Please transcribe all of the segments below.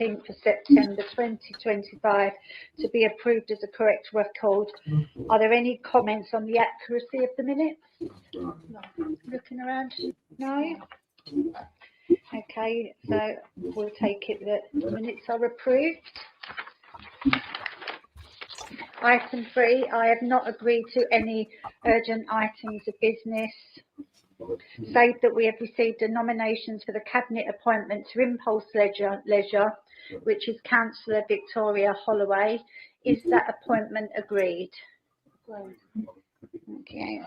16th of September 2025 to be approved as a correct record. Are there any comments on the accuracy of the minutes? No. Looking around? No? Okay, so we'll take it that the minutes are approved. Item 3, I have not agreed to any urgent items of business, save that we have received a nominations for the Cabinet appointment to Impulse Leisure, which is Councillor Victoria Holloway. Is that appointment agreed? Okay.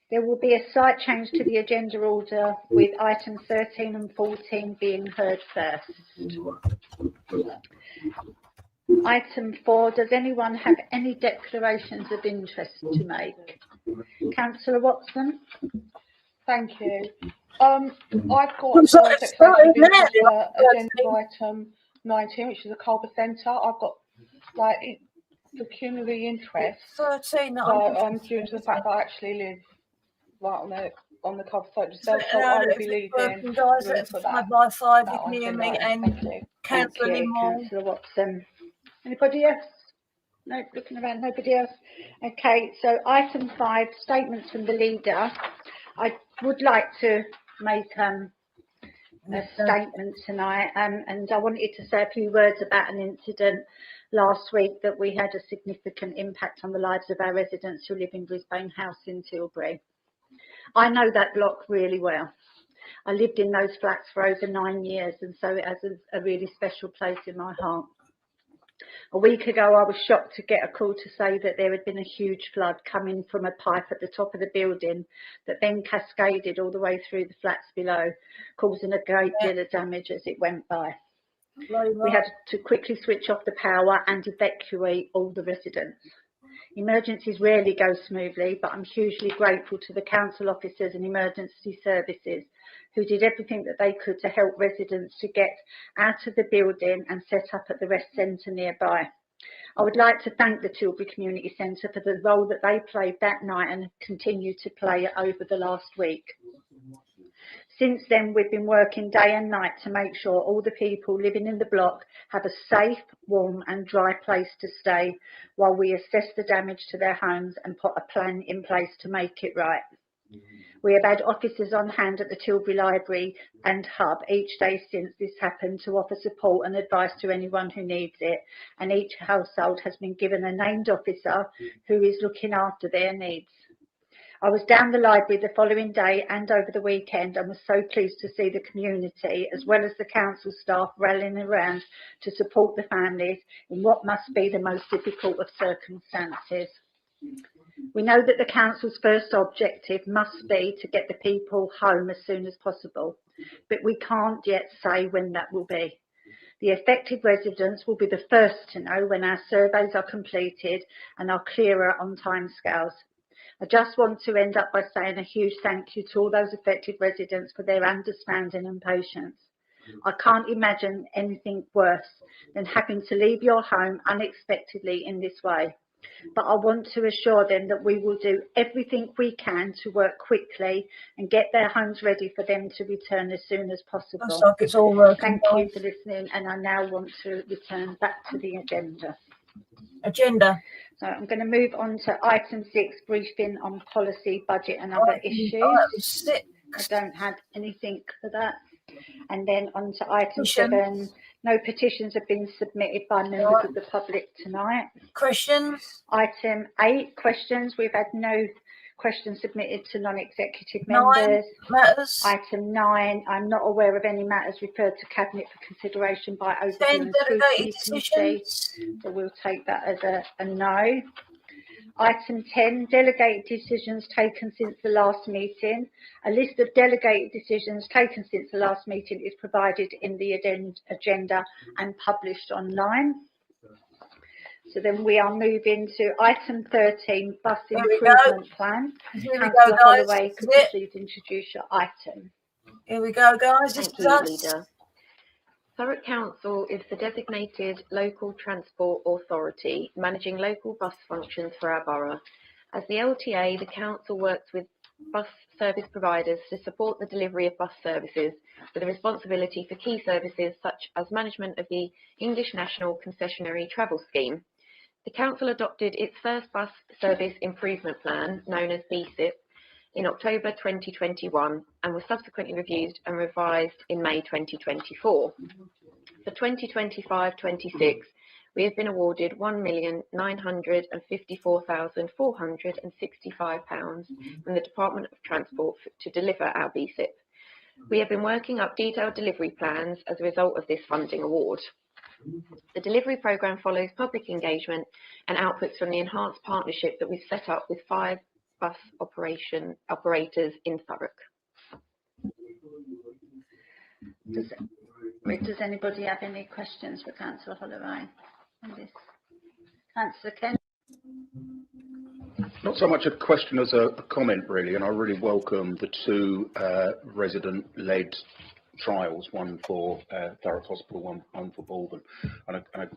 There will be a slight change to the agenda order with items 13 and 14 being heard first. Item 4, does anyone have any declarations of interest to make? Councillor Watson? Thank you. I've got agenda item 19, which is a Culver Centre. I've got like pecuniary interest. 13. Due to the fact that I actually live right on the Culver Centre, so I will be leaving. Guys, that's 5 by 5 near me, and Councillor Watson. Anybody else? No, looking around, nobody else. Okay, so item 5, statements from the leader. I would like to make a statement tonight, and I wanted to say a few words about an incident last week that we had a significant impact on the lives of our residents who live in Brisbane House in Tilbury. I know that block really well. I lived in those flats for over 9 years, and so it has a really special place in my heart. A week ago, I was shocked to get a call to say that there had been a huge flood coming from a pipe at the top of the building that then cascaded all the way through the flats below, causing a great deal of damage as it went by. We had to quickly switch off the power and evacuate all the residents. Emergencies rarely go smoothly, but I'm hugely grateful to the council officers and emergency services who did everything that they could to help residents to get out of the building and set up at the rest centre nearby. I would like to thank the Tilbury Community Centre for the role that they played that night and continue to play over the last week. Since then, we've been working day and night to make sure all the people living in the block have a safe, warm and dry place to stay while we assess the damage to their homes and put a plan in place to make it right. We have had officers on hand at the Tilbury Library and Hub each day since this happened to offer support and advice to anyone who needs it, and each household has been given a named officer who is looking after their needs. I was down the library the following day and over the weekend and was so pleased to see the community as well as the council staff rallying around to support the families in what must be the most difficult of circumstances. We know that the council's first objective must be to get the people home as soon as possible, but we can't yet say when that will be. The affected residents will be the first to know when our surveys are completed and are clearer on timescales. I just want to end up by saying a huge thank you to all those affected residents for their understanding and patience. I can't imagine anything worse than having to leave your home unexpectedly in this way. But I want to assure them that we will do everything we can to work quickly and get their homes ready for them to return as soon as possible. Looks like it's all working. Thank you for listening, and I now want to return back to the agenda. So I'm going to move on to item 6, briefing on policy, budget and other issues. I don't have anything for that. And then on to item 7. No petitions have been submitted by members of the public tonight. Questions? Item 8, questions. We've had no questions submitted to non-executive members. 9 matters. Item 9, I'm not aware of any matters referred to Cabinet for consideration by Overview and Scrutiny Committee. So we'll take that as a no. Item 10, delegated decisions taken since the last meeting. A list of delegated decisions taken since the last meeting is provided in the agenda and published online. So then we are moving to item 13, bus improvement plan. Here we go, guys. Holloway, could you please introduce your item? Here we go, guys. Thank you, Leader. Thurrock Council is the designated local transport authority managing local bus functions for our borough. As the LTA, the council works with bus service providers to support the delivery of bus services with a responsibility for key services such as management of the English National Concessionary Travel Scheme. The Council adopted its first bus service improvement plan, known as BSIP, in October 2021 and was subsequently reviewed and revised in May 2024. For 2025-26, we have been awarded £1,954,465 from the Department of Transport to deliver our BSIP. We have been working up detailed delivery plans as a result of this funding award. The delivery programme follows public engagement and outputs from the enhanced partnership that we've set up with 5 bus operators in Thurrock. Does anybody have any questions for Councillor Holloway on this? Councillor Ken? Not so much a question as a comment, really, and I really welcome the 2 resident-led trials, one for Thurrock Hospital, one for Baldwin, and I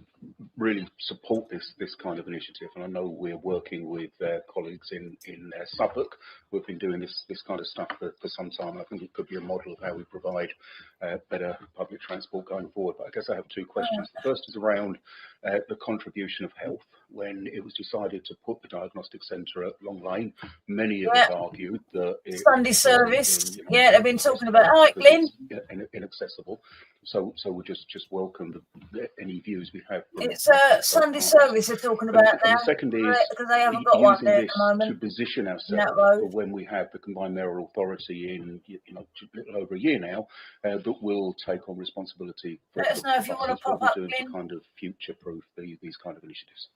really support this kind of initiative. And I know we're working with colleagues in Suffolk who have been doing this kind of stuff for some time. And I think it could be a model of how we provide better public transport going forward. But I guess I have 2 questions. The first is around the contribution of health. When it was decided to put the diagnostic centre at Long Lane, many of us argued that Sunday service. They've been talking about Lynn. Inaccessible. So we just welcome any views we have. It's Sunday service they're talking about now. The second is because they haven't got one there at the moment. To position ourselves for when we have the combined mayoral authority in a little over a year now, that will take on responsibility. Let us know if you want to pop up, Lynn. To kind of future-proof these kind of initiatives.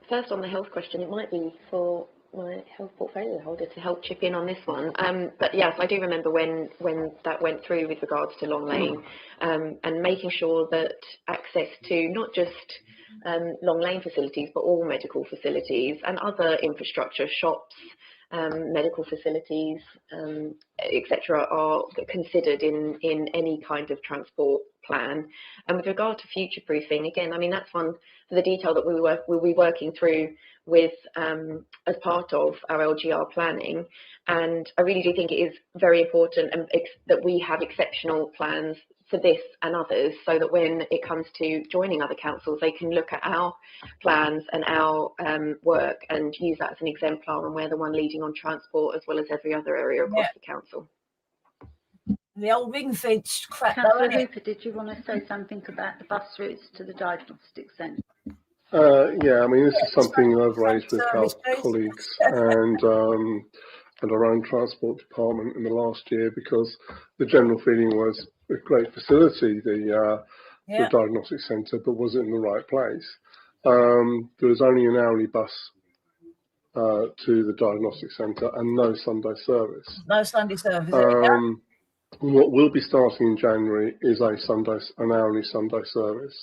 First, on the health question, it might be for my health portfolio holder to help chip in on this one. But yes, I do remember when that went through with regards to Long Lane, and making sure that access to not just Long Lane facilities, but all medical facilities and other infrastructure, shops, medical facilities, etc., are considered in any kind of transport plan. And with regard to future proofing, again, I mean, that's one for the detail that we'll be working through with as part of our LGR planning. And I really do think it is very important that we have exceptional plans for this and others, so that when it comes to joining other councils, they can look at our plans and our work and use that as an exemplar, and we're the one leading on transport as well as every other area across the council. The old ring fence crap. Councillor Hooper, did you want to say something about the bus routes to the diagnostic centre? Yeah, I mean, this is something I've raised with our colleagues and our own transport department in the last year, because the general feeling was a great facility, the diagnostic centre, but was it in the right place? There was only an hourly bus to the diagnostic centre and no Sunday service. No Sunday service. What will be starting in January is an hourly Sunday service,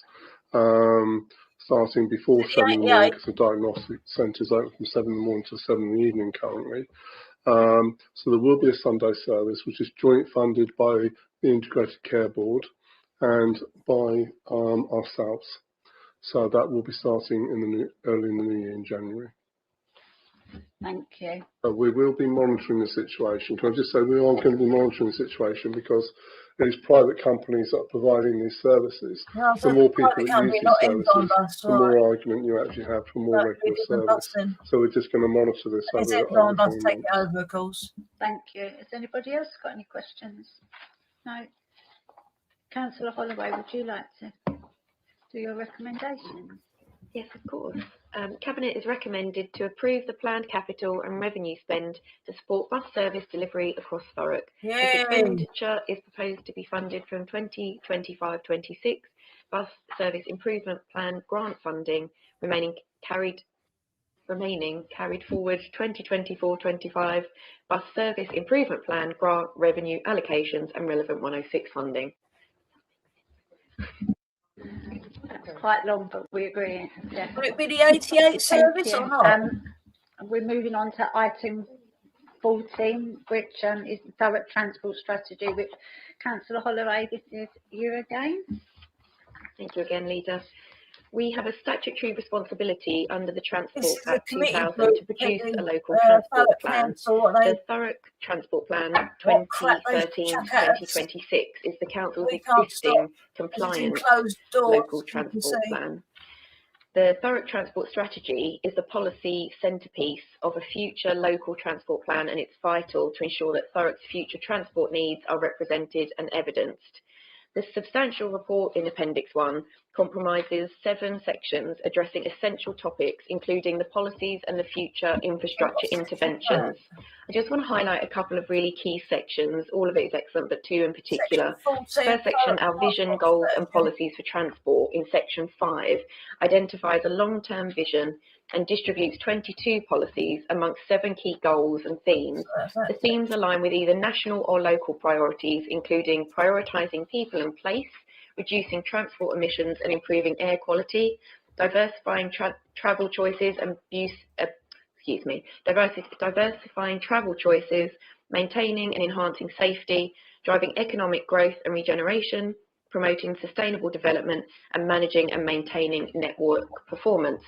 starting before 7 in the morning, because the diagnostic centre is open from 7 in the morning to 7 in the evening currently. So there will be a Sunday service, which is joint funded by the Integrated Care Board and by ourselves. So that will be starting early in the new year in January. Thank you. We will be monitoring the situation. Can I just say we are going to be monitoring the situation, because it is private companies that are providing these services. No, the more people that use these services, the more argument you actually have for more regular service. So we're just going to monitor this. Is it on bus take it over, of course? Thank you. Has anybody else got any questions? No. Councillor Holloway, would you like to do your recommendations? Yes, of course. Cabinet is recommended to approve the planned capital and revenue spend to support bus service delivery across Thurrock. The expenditure is proposed to be funded from 2025-26 bus service improvement plan grant funding, remaining carried forward 2024-25 bus service improvement plan grant revenue allocations and relevant 106 funding. That's quite long, but we agree. Yeah. Will it be the 88 service or not? We're moving on to item 14, which is the Thurrock Transport Strategy, which Councillor Holloway, this is you again. Thank you again, Leader. We have a statutory responsibility under the Transport This is a Act committee 2000 group to produce at the a local transport Thurrock plan. Council, what The Thurrock Transport Plan what crap they chuck at us. 2013-2026 is the council's We can't existing stop, 'cause it's in compliant closed doors, local you can transport see. plan. The Thurrock Transport Strategy is the policy centrepiece of a future local transport plan, and it's vital to ensure that Thurrock's future transport needs are represented and evidenced. The substantial report in Appendix 1 comprises 7 sections addressing essential topics, including the policies and the future infrastructure interventions. I just want to highlight a couple of really key sections. All of it is excellent, but 2 in particular. First section, our vision, goals and policies for transport, in section 5, identifies a long-term vision and distributes 22 policies amongst 7 key goals and themes. The themes align with either national or local priorities, including prioritising people and place, reducing transport emissions and improving air quality, diversifying travel choices and diversifying travel choices, maintaining and enhancing safety, driving economic growth and regeneration, promoting sustainable development, and managing and maintaining network performance.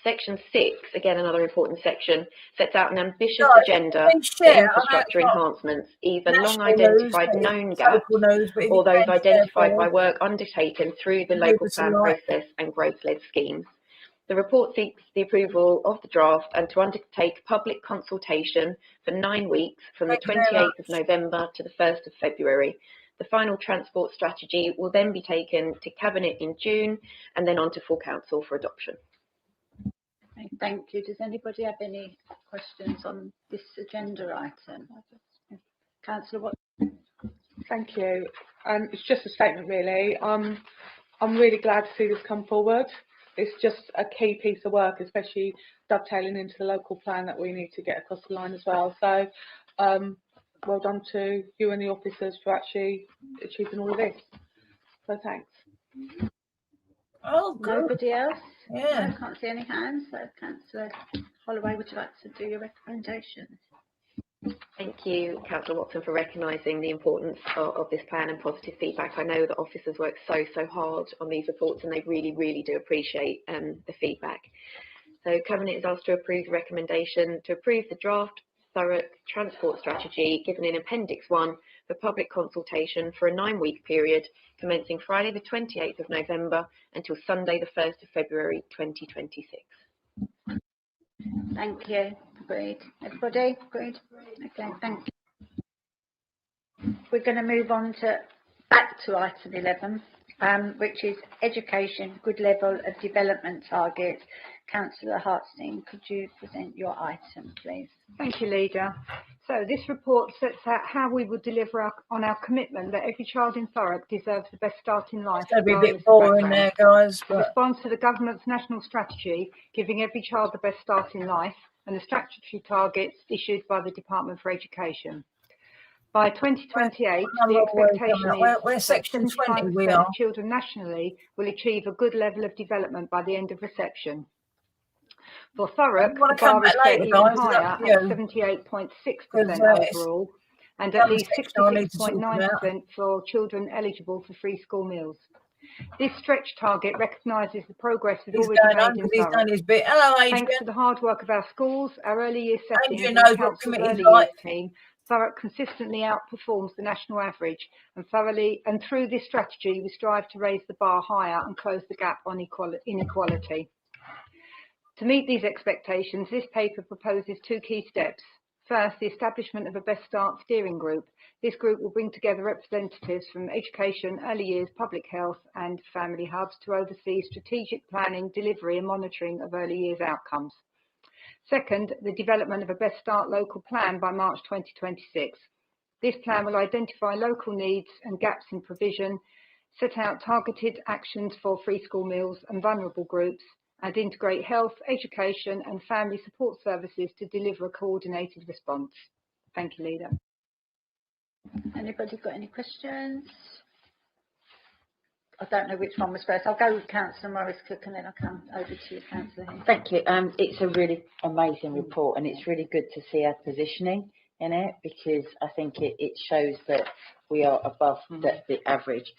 Section 6, again another important section, sets out an ambitious agenda for infrastructure enhancements, either long identified known gaps or those identified by work undertaken through the local plan process and growth-led schemes. The report seeks the approval of the draft and to undertake public consultation for 9 weeks from the 28th of November to the 1st of February. The final transport strategy will then be taken to Cabinet in June and then on to full council for adoption. Thank you. Does anybody have any questions on this agenda item? Councillor Watson. Thank you. It's just a statement, really. I'm really glad to see this come forward. It's just a key piece of work, especially dovetailing into the local plan that we need to get across the line as well. So, well done to you and the officers for actually achieving all of this. So, thanks. Oh, good. Nobody else? Yeah. I can't see any hands. So, Councillor Holloway, would you like to do your recommendation? Thank you, Councillor Watson, for recognising the importance of this plan and positive feedback. I know that officers work so hard on these reports, and they really do appreciate the feedback. So Cabinet is asked to approve the recommendation to approve the draft Thurrock Transport Strategy given in Appendix 1 for public consultation for a 9-week period commencing Friday the 28th of November until Sunday the 1st of February 2026. Thank you. Agreed. Everybody? Agreed? Okay, thank you. We're going to move on to back to item 11, which is education, good level of development target. Councillor Hartstein, could you present your item, please? Thank you, Leader. So this report sets out how we will deliver on our commitment that every child in Thurrock deserves the best start in life. It's going to be a bit boring there, guys. But responds to the government's national strategy, giving every child the best start in life, and the statutory targets issued by the Department for Education. By 2028, the expectation is we're section 20, we are. of children nationally will achieve a good level of development by the end of reception. For Thurrock, the bar is set even higher at 78.6% overall, and at least 66.9% for children eligible for free school meals. This stretch target recognises the progress we've already made in Thurrock. Hello, Adrian. Thanks to the hard work of our schools, our early year settings and knows the what council's committee's early like. years team, Thurrock consistently outperforms the national average, and through this strategy we strive to raise the bar higher and close the gap on inequality. To meet these expectations, this paper proposes 2 key steps. First, the establishment of a Best Start steering group. This group will bring together representatives from education, early years, public health and family hubs to oversee strategic planning, delivery and monitoring of early years outcomes. Second, the development of a Best Start local plan by March 2026. This plan will identify local needs and gaps in provision, set out targeted actions for free school meals and vulnerable groups, and integrate health, education and family support services to deliver a coordinated response. Thank you, Leader. Anybody got any questions? I don't know which one was first. I'll go with Councillor Morris-Cook and then I'll come over to you, Councillor Hill. Thank you. It's a really amazing report, and it's really good to see our positioning in it, because I think it shows that we are above the average.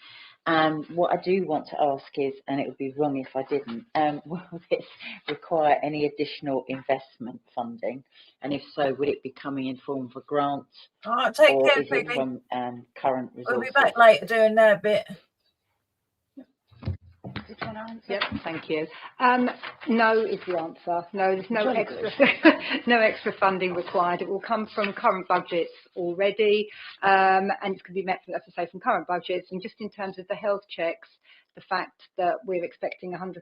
What I do want to ask is, and it would be wrong if I didn't, will this require any additional investment funding? And if so, would it be coming in form of a grant, All right, take or care, is it Phoebe. from current resources? We'll be back later doing that bit. Yep, thank you. No is the answer. No, there's no extra, no extra funding required. It will come from current budgets already, and it's going to be met, as I say, from current budgets. And just in terms of the health checks, the fact that we're expecting 100%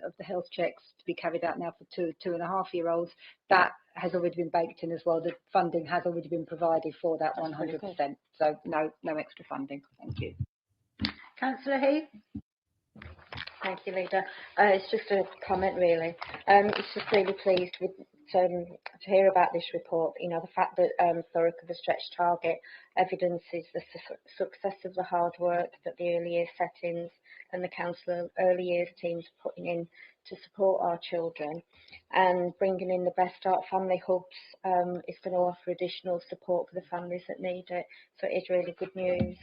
of the health checks to be carried out now for 2.5-year-olds, that has already been baked in as well. The funding has already been provided for that 100%. So no extra funding. Thank you. Councillor Heath? Thank you, Leader. It's just a comment, really. It's just really pleased with to hear about this report. You know, the fact that Thurrock have a stretch target evidences the success of the hard work that the early years settings and the council early years teams are putting in to support our children, and bringing in the Best Start family hubs is going to offer additional support for the families that need it. So it is really good news.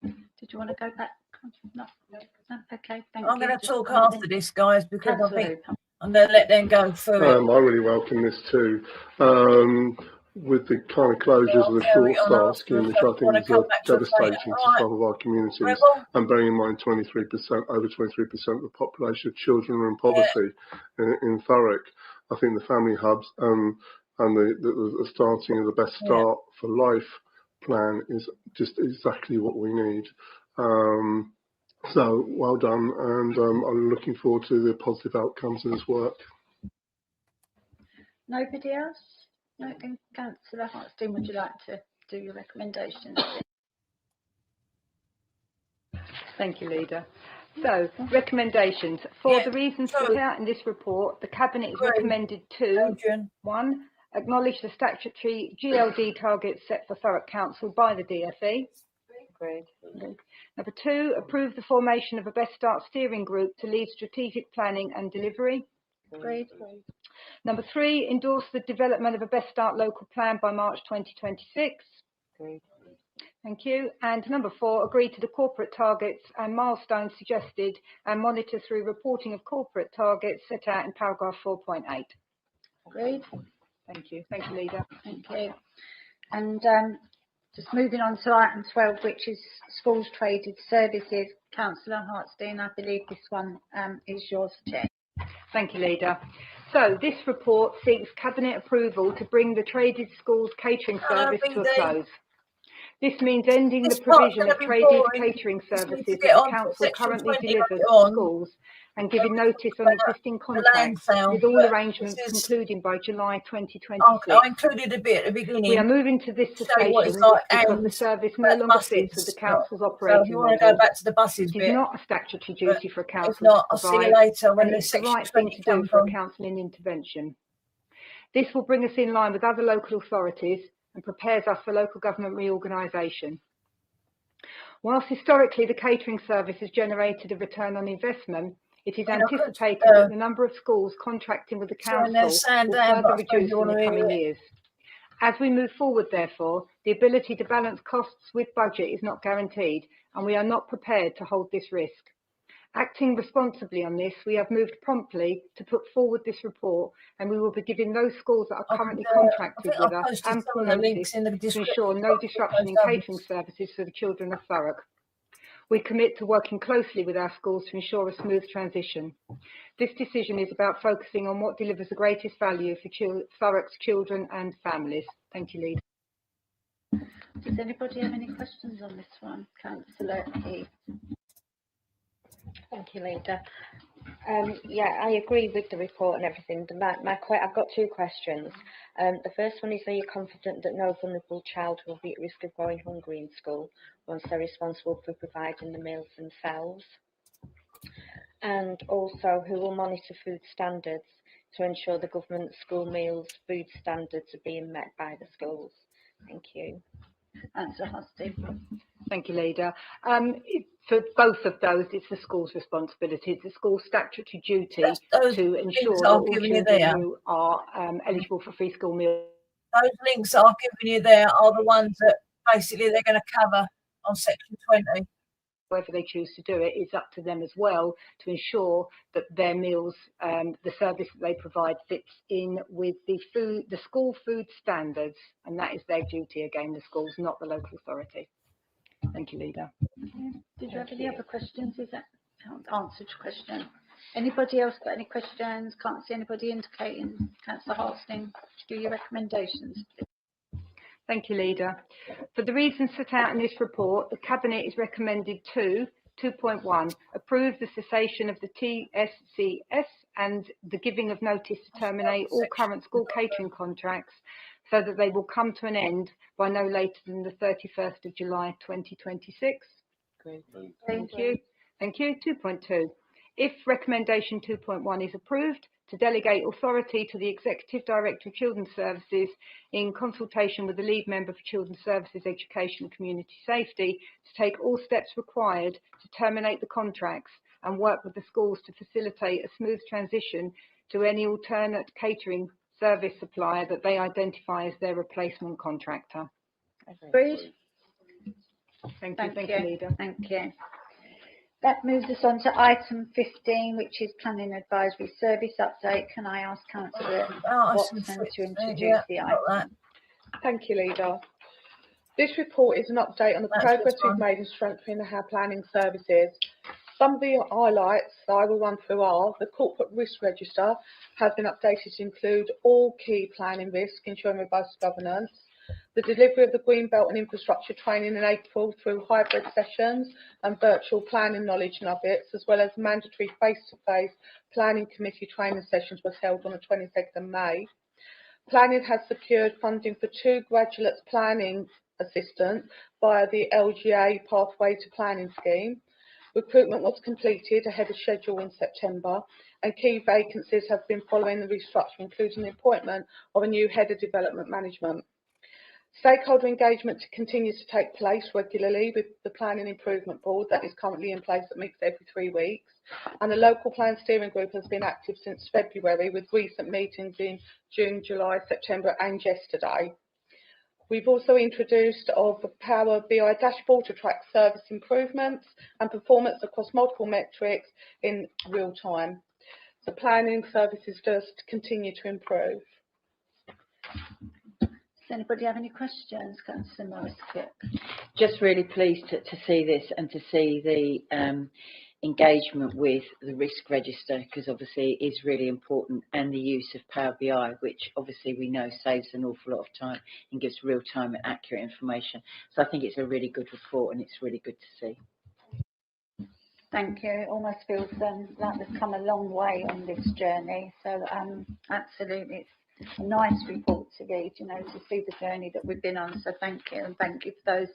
Did you want to go back? No. Okay, thank I'm you. going to talk after this, guys, because I think Councillor I'm going to let them go through it. I really welcome this too. With the kind of closures of the short start scheme, which I think is devastating to some of our communities, and bearing in mind 23%, over 23% of the population of children are in poverty in Thurrock. I think the family hubs and the starting of the Best Start for Life plan is just exactly what we need. So well done, and I'm looking forward to the positive outcomes of this work. Nobody else? No, then Councillor Hartstein, would you like to do your recommendations? Thank you, Leader. So, recommendations. For the reasons set out in this report, the Cabinet is recommended to 1. Acknowledge the statutory GLD targets set for Thurrock Council by the DFE. Agreed. Number 2, approve the formation of a Best Start steering group to lead strategic planning and delivery. Agreed. Number 3, endorse the development of a Best Start local plan by March 2026. Agreed. Thank you. And number 4, agree to the corporate targets and milestones suggested and monitor through reporting of corporate targets set out in paragraph 4.8. Agreed. Thank you. Thank you, Leader. Thank you. And just moving on to item 12, which is schools traded services. Councillor Hartstein, I believe this one is yours, Chair. Thank you, Leader. So this report seeks Cabinet approval to bring the traded schools catering service to a close. This means ending the provision of traded catering services that the Council currently delivers to schools and giving notice on existing contracts, with all arrangements concluding by July 2026. I included a bit at the beginning. We are moving to this cessation because the service no longer fits with the Council's operating model. Want to go back to the buses It is not a statutory duty for a council if not, to I'll see provide, you later when and the it's the section right thing 20 to come do for a from. council in intervention. This will bring us in line with other local authorities and prepares us for local government reorganisation. Whilst historically the catering service has generated a return on investment, it is anticipated that the number of schools contracting with the council will further reduce in the coming years. As we move forward, therefore, the ability to balance costs with budget is not guaranteed, and we are not prepared to hold this risk. Acting responsibly on this, we have moved promptly to put forward this report, and we will be giving those schools that are currently contracted with us ample notice to ensure no disruption in catering services for the children of Thurrock. We commit to working closely with our schools to ensure a smooth transition. This decision is about focusing on what delivers the greatest value for Thurrock's children and families. Thank you, Leader. Does anybody have any questions on this one? Councillor Heath. Thank you, Leader. Yeah, I agree with the report and everything. I've got 2 questions. The first one is, are you confident that no vulnerable child will be at risk of going hungry in school once they're responsible for providing the meals themselves? And also, who will monitor food standards to ensure the government school meals food standards are being met by the schools? Thank you. Councillor Hartstein. Thank you, Leader. For both of those, it's the school's responsibility. It's the school's statutory duty to ensure that all children who are eligible for free school meals. Those links that I've given you there are the ones that basically they're going to cover on section 20. however they choose to do it, it's up to them as well to ensure that their meals, the service that they provide fits in with the school food standards, and that is their duty, again, the schools, not the local authority. Thank you, Leader. Did you have any other questions? Is that answered your question? Anybody else got any questions? Can't see anybody indicating. Councillor Harding, do your recommendations. Thank you, Leader. For the reasons set out in this report, the Cabinet is recommended to 2.1, approve the cessation of the TSCS and the giving of notice to terminate all current school catering contracts so that they will come to an end by no later than the 31st of July 2026. Great. Thank you. Thank you. 2.2. If recommendation 2.1 is approved, to delegate authority to the Executive Director of Children's Services in consultation with the lead member for Children's Services, Education and Community Safety to take all steps required to terminate the contracts and work with the schools to facilitate a smooth transition to any alternate catering service supplier that they identify as their replacement contractor. Agreed. Thank you, Leader. Thank you. That moves us on to item 15, which is Planning Advisory Service Update. Can I ask Councillor Watson to introduce the item? Thank you, Leader. This report is an update on the progress we've made in strengthening our planning services. Some of the highlights that I will run through are the corporate risk register has been updated to include all key planning risks, ensuring robust governance. The delivery of the Greenbelt and infrastructure training in April through hybrid sessions and virtual planning knowledge nuggets, as well as mandatory face-to-face planning committee training sessions, was held on the 22nd of May. Planning has secured funding for 2 graduate planning assistants via the LGA Pathway to Planning scheme. Recruitment was completed ahead of schedule in September, and key vacancies have been following the restructure, including the appointment of a new head of development management. Stakeholder engagement continues to take place regularly with the Planning Improvement Board that is currently in place that meets every 3 weeks, and the local plan steering group has been active since February with recent meetings in June, July, September and yesterday. We've also introduced the Power BI dashboard to track service improvements and performance across multiple metrics in real time. The planning services just continue to improve. Does anybody have any questions, Councillor Morris-Cook? Just really pleased to see this and to see the engagement with the risk register, because obviously it is really important, and the use of Power BI, which obviously we know saves an awful lot of time and gives real-time and accurate information. So I think it's a really good report and it's really good to see. Thank you. It almost feels like we've come a long way on this journey. So absolutely, it's a nice report to read, you know, to see the journey that we've been on. So thank you, and thank you for those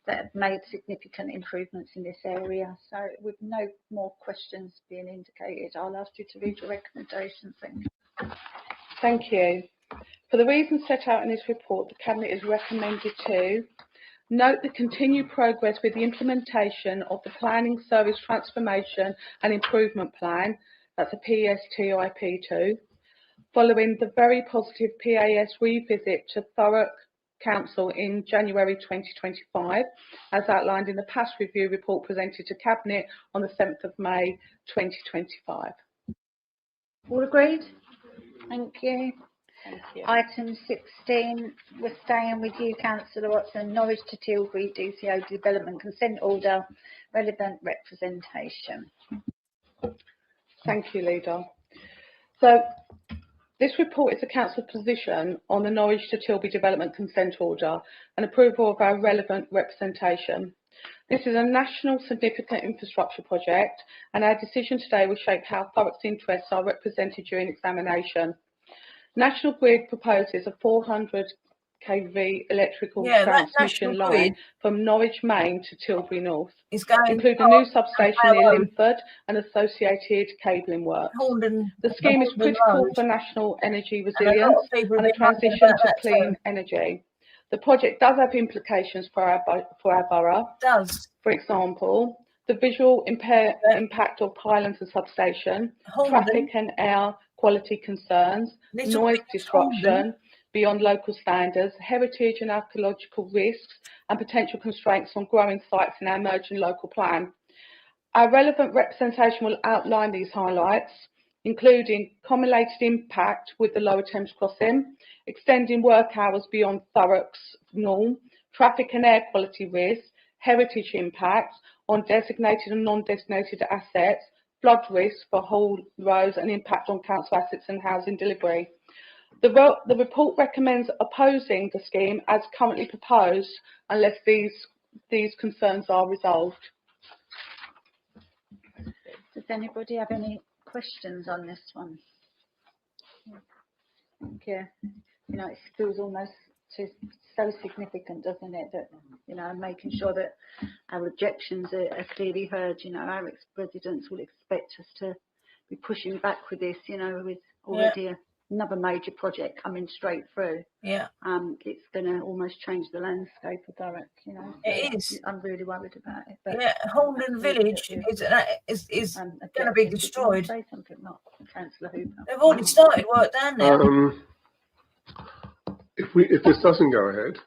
that have made significant improvements in this area. So with no more questions being indicated, I'll ask you to read your recommendations. Thank you. Thank you. For the reasons set out in this report, the Cabinet is recommended to note the continued progress with the implementation of the Planning Service Transformation and Improvement Plan, that's a PSTIP2, following the very positive PAS revisit to Thurrock Council in January 2025, as outlined in the past review report presented to Cabinet on the 7th of May 2025. All agreed? Thank you. Thank you. Item 16, we're staying with you, Councillor Watson. Norwich to Tilbury DCO Development Consent Order, relevant representation. Thank you, Leader. So this report is the Council's position on the Norwich to Tilbury Development Consent Order and approval of our relevant representation. This is a national significant infrastructure project, and our decision today will shape how Thurrock's interests are represented during examination. National Grid proposes a 400 kV electrical transmission line from Norwich Main to Tilbury North, including a new substation near Linford and associated cabling work. The scheme is critical for national energy resilience and a transition to clean energy. The project does have implications for our borough. For example, the visual impact of pylons and substation, traffic and air quality concerns, noise disruption beyond local standards, heritage and archaeological risks, and potential constraints on growing sites in our emerging local plan. Our relevant representation will outline these highlights, including cumulated impact with the Lower Thames crossing, extending work hours beyond Thurrock's norm, traffic and air quality risks, heritage impacts on designated and non-designated assets, flood risks for whole roads and impact on council assets and housing delivery. The report recommends opposing the scheme as currently proposed unless these concerns are resolved. Does anybody have any questions on this one? Thank you. You know, it feels almost so significant, doesn't it, that, you know, making sure that our objections are clearly heard. You know, our residents will expect us to be pushing back with this, you know, with already another major project coming straight through. Yeah. It's going to almost change the landscape of Thurrock, you know. So it is. I'm really worried about it. But yeah, Holden Village is going to be destroyed. Say something, not Councillor Hooper. They've already started work down there. If this doesn't go ahead,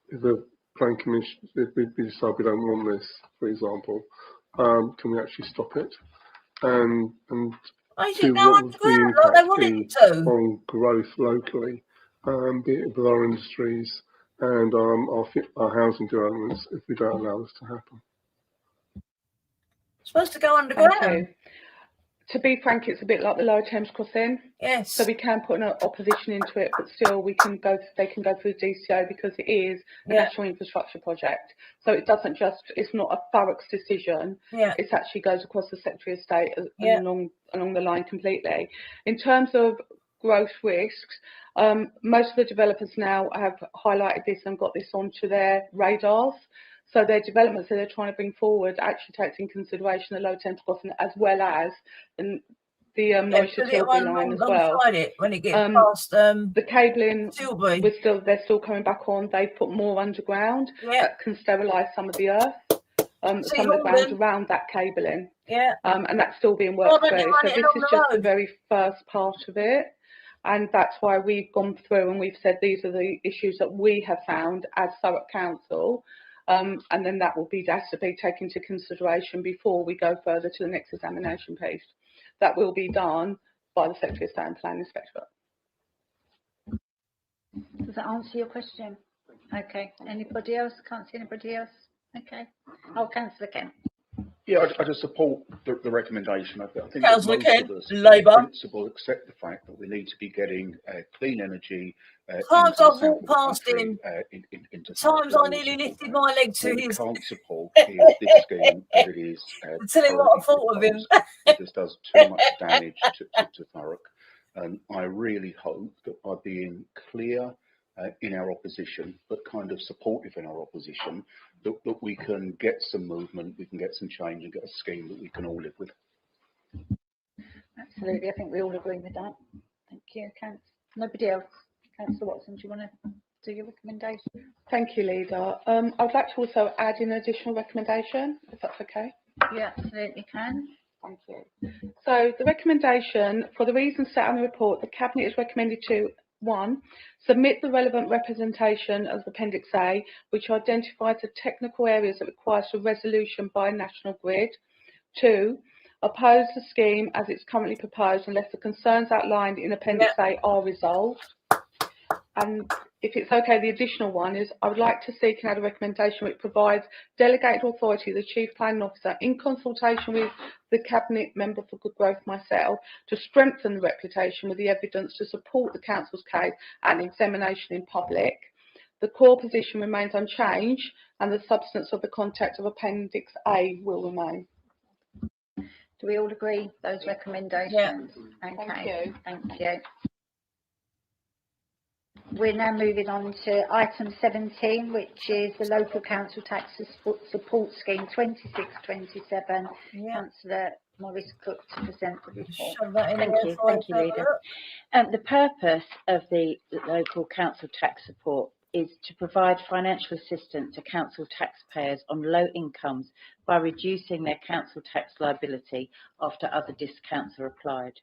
if the plan commission, if we decide we don't want this, for example, can we actually stop it and I see think go what the underground like they want impact it to. on growth locally, be it with our industries and our housing developments, if we don't allow this to happen? It's supposed to go underground. Thank you. To be frank, it's a bit like the Lower Thames crossing. Yes. So we can put an opposition into it, but still they can go through DCO because it is a national infrastructure project. So it doesn't just, it's not a Thurrock's decision. Yeah. It actually goes across the Secretary of State and along the line completely. In terms of growth risks, most of the developers now have highlighted this and got this onto their radars. So their developments that they're trying to bring forward actually takes in consideration the Low Thames crossing as well as the Norwich to Tilbury line as well. It when it gets past the cabling, Tilbury. they're still coming back on. They've put more underground that can sterilise some of the earth, some of the ground around that cabling. Yeah. And that's still being worked through. So this is just the very first part of it. And that's why we've gone through and we've said these are the issues that we have found as Thurrock Council. And then that will has to be taken into consideration before we go further to the next examination piece. That will be done by the Secretary of State and Planning Inspectorate. Does that answer your question? Okay. Anybody else? Can't see anybody else? Okay. Oh, Councillor Kent. Yeah, I just support the recommendation. I think Councillor most Kent, of us, Labour. in principle, accept the fact that we need to be getting clean energy. Times into I've the walked past country, him. into Times I nearly lifted my leg to what we his. can't support is this scheme as it is. Tell him what I thought of him. This does too much damage to Thurrock. And I really hope that by being clear in our opposition, but kind of supportive in our opposition, that we can get some movement, we can get some change and get a scheme that we can all live with. Absolutely, I think we all agree with that. Thank you, Councillor. Nobody else? Councillor Watson, do you want to do your recommendation? Thank you, Leader. I'd like to also add in an additional recommendation, if that's okay. Yeah, absolutely can. Thank you. So the recommendation, for the reasons set out in the report, the Cabinet is recommended to 1. Submit the relevant representation of Appendix A, which identifies the technical areas that requires a resolution by National Grid. 2. Oppose the scheme as it's currently proposed unless the concerns outlined in Appendix A are resolved. And if it's okay, the additional one is I would like to seek and add a recommendation which provides delegated authority to the Chief Planning Officer in consultation with the Cabinet Member for Good Growth, myself, to strengthen the reputation with the evidence to support the Council's case and examination in public. The core position remains unchanged and the substance of the content of Appendix A will remain. Do we all agree those recommendations? Yeah. Okay. Thank you. We're now moving on to item 17, which is the Local Council Tax Support Scheme 2627. Councillor Morris Cook to present the report. Thank you, Leader. The purpose of the Local Council Tax Support is to provide financial assistance to council taxpayers on low incomes by reducing their council tax liability after other discounts are applied.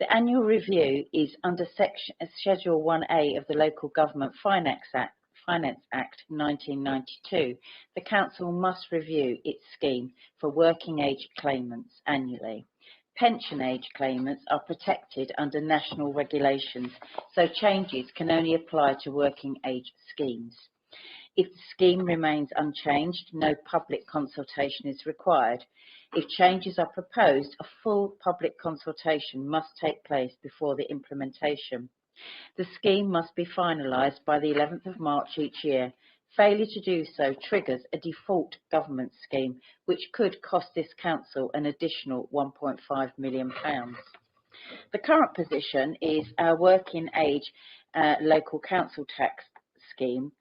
The annual review is under Schedule 1A of the Local Government Finance Finance Act 1992, the Council must review its scheme for working age claimants annually. Pension age claimants are protected under national regulations, so changes can only apply to working age schemes. If the scheme remains unchanged, no public consultation is required. If changes are proposed, a full public consultation must take place before the implementation. The scheme must be finalised by the 11th of March each year. Failure to do so triggers a default government scheme, which could cost this council an additional £1.5 million. The current position is our working age local council tax scheme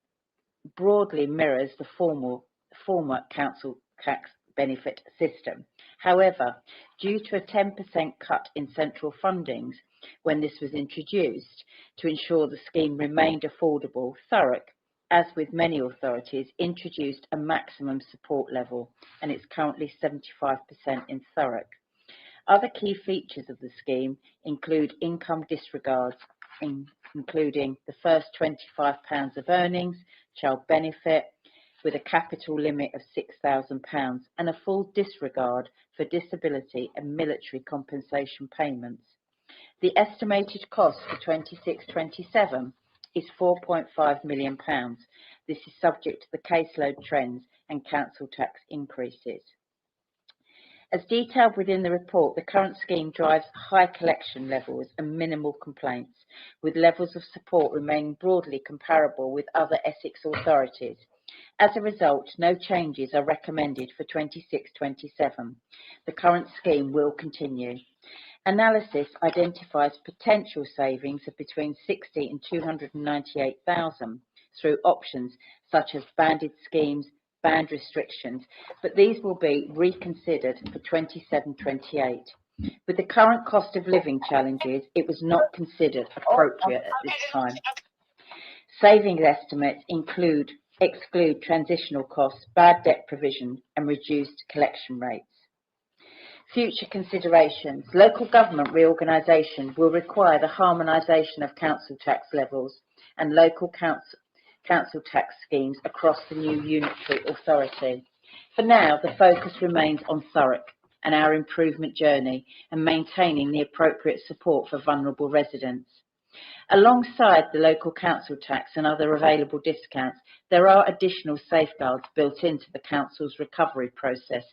broadly mirrors the former council tax benefit system. However, due to a 10% cut in central fundings when this was introduced to ensure the scheme remained affordable, Thurrock, as with many authorities, introduced a maximum support level, and it's currently 75% in Thurrock. Other key features of the scheme include income disregards, including the first £25 of earnings, child benefit, with a capital limit of £6,000 and a full disregard for disability and military compensation payments. The estimated cost for 26-27 is £4.5 million. This is subject to the caseload trends and council tax increases. As detailed within the report, the current scheme drives high collection levels and minimal complaints, with levels of support remaining broadly comparable with other Essex authorities. As a result, no changes are recommended for 26-27. The current scheme will continue. Analysis identifies potential savings of between 60 and 298,000 through options such as banded schemes, band restrictions, but these will be reconsidered for 27-28. With the current cost of living challenges, it was not considered appropriate at this time. Savings estimates exclude transitional costs, bad debt provision and reduced collection rates. Future considerations. Local government reorganisation will require the harmonisation of council tax levels and local council tax schemes across the new unitary authority. For now, the focus remains on Thurrock and our improvement journey and maintaining the appropriate support for vulnerable residents. Alongside the local council tax and other available discounts, there are additional safeguards built into the council's recovery process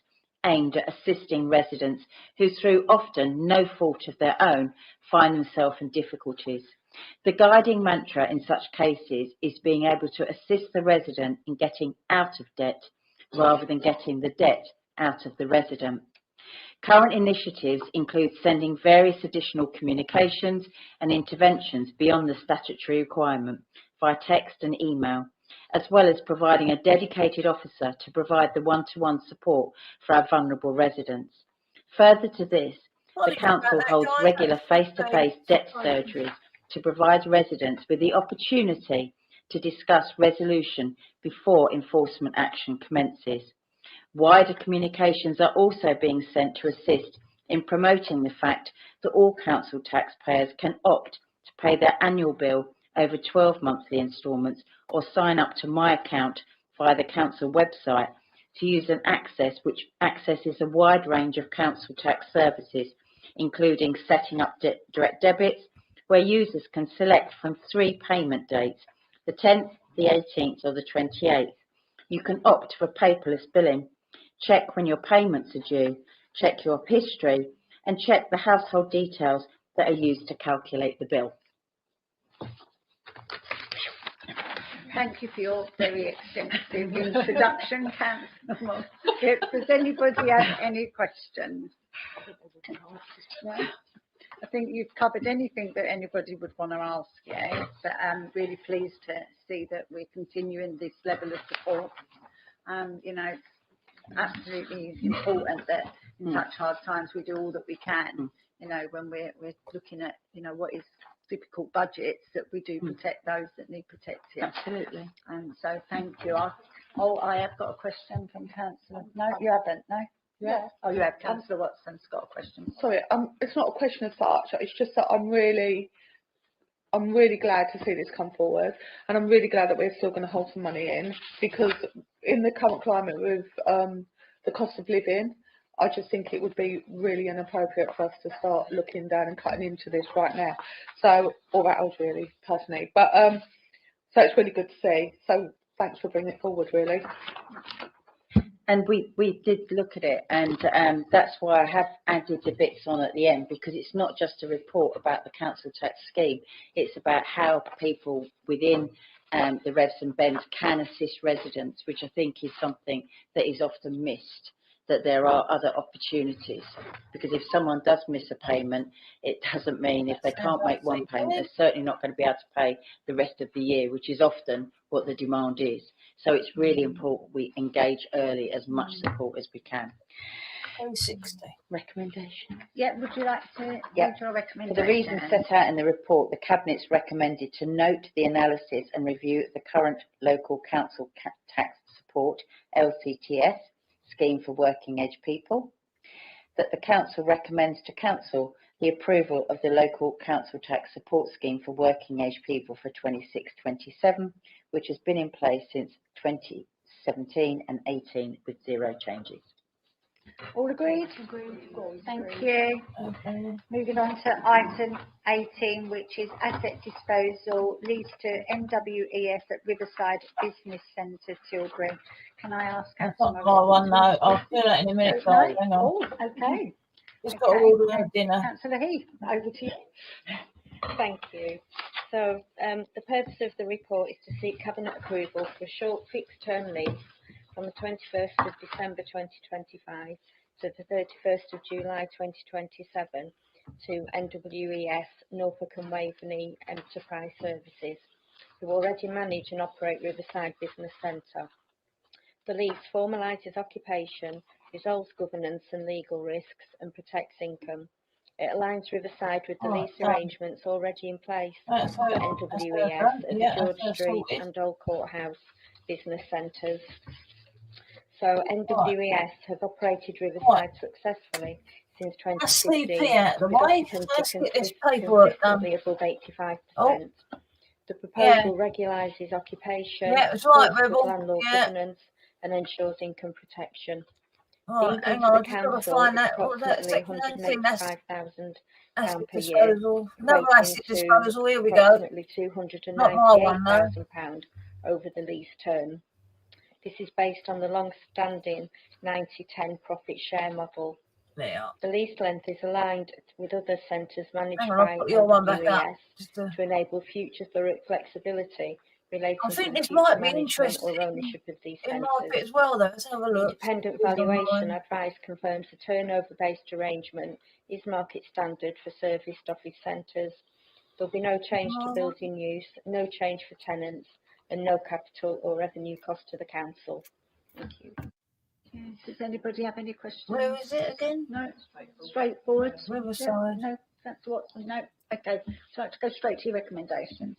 aimed at assisting residents who, through often no fault of their own, find themselves in difficulties. The guiding mantra in such cases is being able to assist the resident in getting out of debt rather than getting the debt out of the resident. Current initiatives include sending various additional communications and interventions beyond the statutory requirement via text and email, as well as providing a dedicated officer to provide the one-to-one support for our vulnerable residents. Further to this, the council holds regular face-to-face debt surgeries to provide residents with the opportunity to discuss resolution before enforcement action commences. Wider communications are also being sent to assist in promoting the fact that all council taxpayers can opt to pay their annual bill over 12 monthly instalments or sign up to My Account via the council website to use an access which accesses a wide range of council tax services, including setting up direct debits, where users can select from 3 payment dates, the 10th, the 18th or the 28th. You can opt for paperless billing, check when your payments are due, check your history, and check the household details that are used to calculate the bill. Thank you for your very extensive introduction, Councillor. Does anybody have any questions? No? I think you've covered anything that anybody would want to ask you, but I'm really pleased to see that we're continuing this level of support. You know, it's absolutely important that in such hard times we do all that we can, you know, when we're looking at, you know, what is difficult budgets, that we do protect those that need protecting. Absolutely. And so thank you. I have got a question from Councillor. No, you haven't, no? Yeah. Oh, you have. Councillor Watson's got a question. Sorry, it's not a question as such. It's just that I'm really I'm really glad to see this come forward, and I'm really glad that we're still going to hold some money in, because in the current climate with the cost of living, I just think it would be really inappropriate for us to start looking down and cutting into this right now. So, or that was really personally, but so it's really good to see. So thanks for bringing it forward, really. And we did look at it, and that's why I have added the bits on at the end, because it's not just a report about the council tax scheme, it's about how people within the revs and bends can assist residents, which I think is something that is often missed, that there are other opportunities. Because if someone does miss a payment, it doesn't mean if they can't make one payment, they're certainly not going to be able to pay the rest of the year, which is often what the demand is. So it's really important we engage early, as much support as we can. 360. Recommendation. Yeah, would you like to Yep. give your For recommendation? the reasons set out in the report, the Cabinet's recommended to note the analysis and review of the current local council tax support, LCTS, scheme for working age people. That the council recommends to council the approval of the local council tax support scheme for working age people for 26-27, which has been in place since 2017 and 18 with 0 changes. All agreed? Agreed. Thank you. Okay. Moving on to item 18, which is asset disposal, leads to NWES at Riverside Business Centre, Tilbury. Can I ask? That's not my one, no. I'll do that in a minute, guys. Hang on. Oh, okay. Just got to order our dinner. Councillor Heath, over to you. Thank you. So the purpose of the report is to seek Cabinet approval for a short fixed term lease from the 21st of December 2025 to the 31st of July 2027 to NWES Norfolk and Waveney Enterprise Services, who already manage and operate Riverside Business Centre. The lease formalises occupation, resolves governance and legal risks, and protects income. It aligns Riverside with the lease arrangements already in place for NWES at the George Street and Old Courthouse business centres. So NWES have operated Riverside successfully since 2015, with occupancy consistently above 85%. The proposal regularizes occupation, landlord governance, and ensures income protection. The income to the council is approximately £185,000 per year, Another asset disposal, here we go. approximately £298,000 over the lease term. This is based on the long-standing 90-10 profit share model. The lease length is aligned with other centres managed by NWES to enable future flexibility relating to the management or ownership of these centres. As well, though. Let's have a look. Independent valuation advice confirms the turnover-based arrangement is market standard for serviced office centres. There will be no change to building use, no change for tenants, and no capital or revenue cost to the council. Thank you. Does anybody have any questions? Where is it again? No, straightforward. Riverside. No, that's what. No, okay. So let's go straight to your recommendations.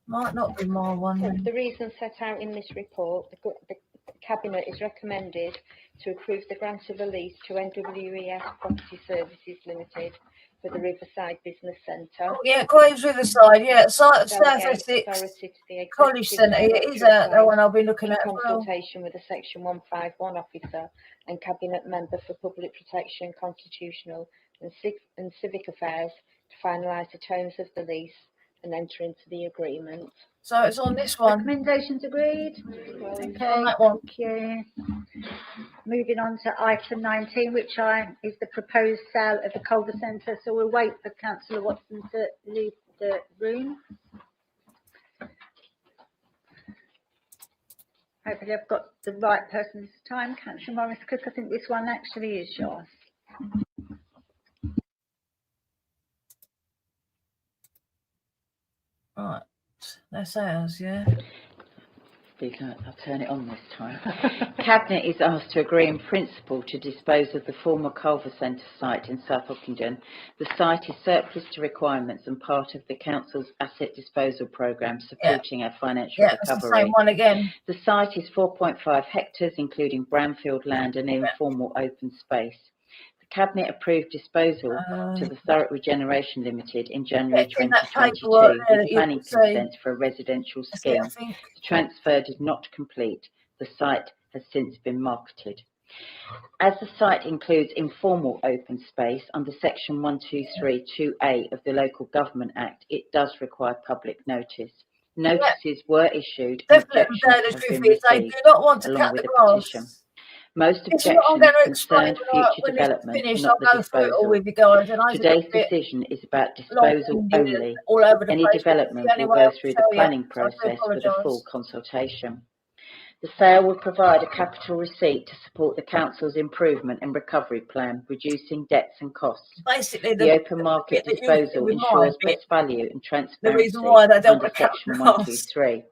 Might not be my one. So the reasons set out in this report, the Cabinet is recommended to approve the grant of a lease to NWES Property Services Limited for the Riverside Business Centre. Oh, yeah, Graves Riverside, yeah. South Essex College Centre, it is the one I've been looking at as well. Consultation with a Section 151 officer and Cabinet member for Public Protection, Constitutional and Civic Affairs to finalise the terms of the lease and enter into the agreement. So it's on this one. Recommendations agreed? Okay, on that one. thank you. Moving on to item 19, which is the proposed sale of the Culver Centre. So we'll wait for Councillor Watson to leave the room. Hopefully I've got the right person this time. Councillor Morris Cook, I think this one actually is yours. Right, that's ours, yeah. I'll turn it on this time. Cabinet is asked to agree in principle to dispose of the former Culver Centre site in South Ockenden. The site is surplus to requirements and part of the council's asset disposal programme supporting our financial recovery. It's the same one again. The site is 4.5 hectares, including brownfield land and informal open space. The Cabinet approved disposal to the Thurrock Regeneration Limited in January 2022 with planning consent for a residential scheme. The transfer did not complete. The site has since been marketed. As the site includes informal open space under Section 123(2)(a) of the Local Government Act, it does require public notice. Notices were issued and objections have been received, along with a petition. Most objections concerned future development, not the disposal. Today's decision is about disposal only. Any development will go through the planning process with a full consultation. The sale will provide a capital receipt to support the council's improvement and recovery plan, reducing debts and costs. Basically, the open market disposal ensures best value and transparency under Section 123.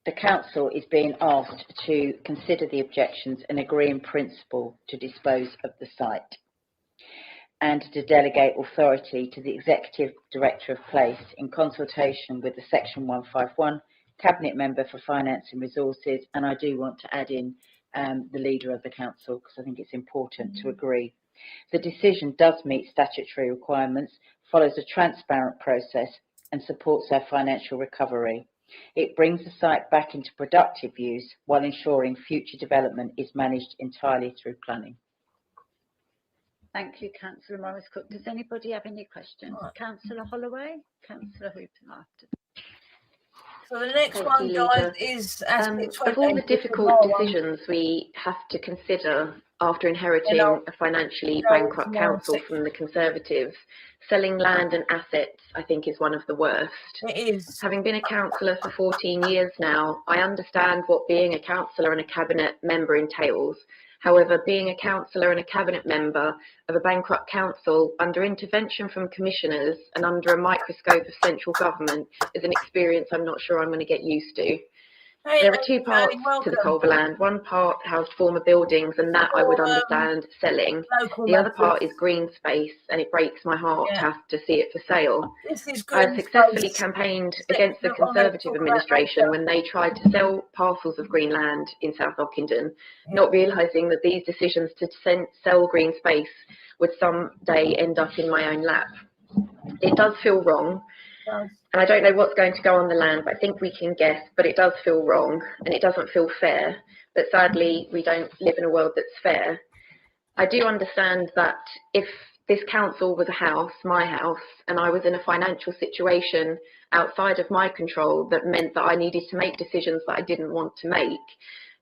The council is being asked to consider the objections and agree in principle to dispose of the site, and to delegate authority to the Executive Director of Place in consultation with the Section 151 Cabinet Member for Finance and Resources, and I do want to add in the Leader of the Council because I think it's important to agree. The decision does meet statutory requirements, follows a transparent process and supports our financial recovery. It brings the site back into productive use while ensuring future development is managed entirely through planning. Thank you, Councillor Morris-Cook. Does anybody have any questions? Councillor Holloway? Councillor Hooper after. So the next one, guys, is of all the difficult decisions we have to consider after inheriting a financially bankrupt council from the Conservatives, selling land and assets, I think, is one of the worst. It is. Having been a councillor for 14 years now, I understand what being a councillor and a cabinet member entails. However, being a councillor and a cabinet member of a bankrupt council under intervention from commissioners and under a microscope of central government is an experience I'm not sure I'm going to get used to. There are two parts to the Culverland. One part housed former buildings, and that I would understand selling. The other part is green space, and it breaks my heart to have to see it for sale. I successfully campaigned against the Conservative administration when they tried to sell parcels of green land in South Ockenden, not realising that these decisions to sell green space would someday end up in my own lap. It does feel wrong. And I don't know what's going to go on the land, but I think we can guess, but it does feel wrong and it doesn't feel fair. But sadly, we don't live in a world that's fair. I do understand that if this council was a house, my house, and I was in a financial situation outside of my control that meant that I needed to make decisions that I didn't want to make,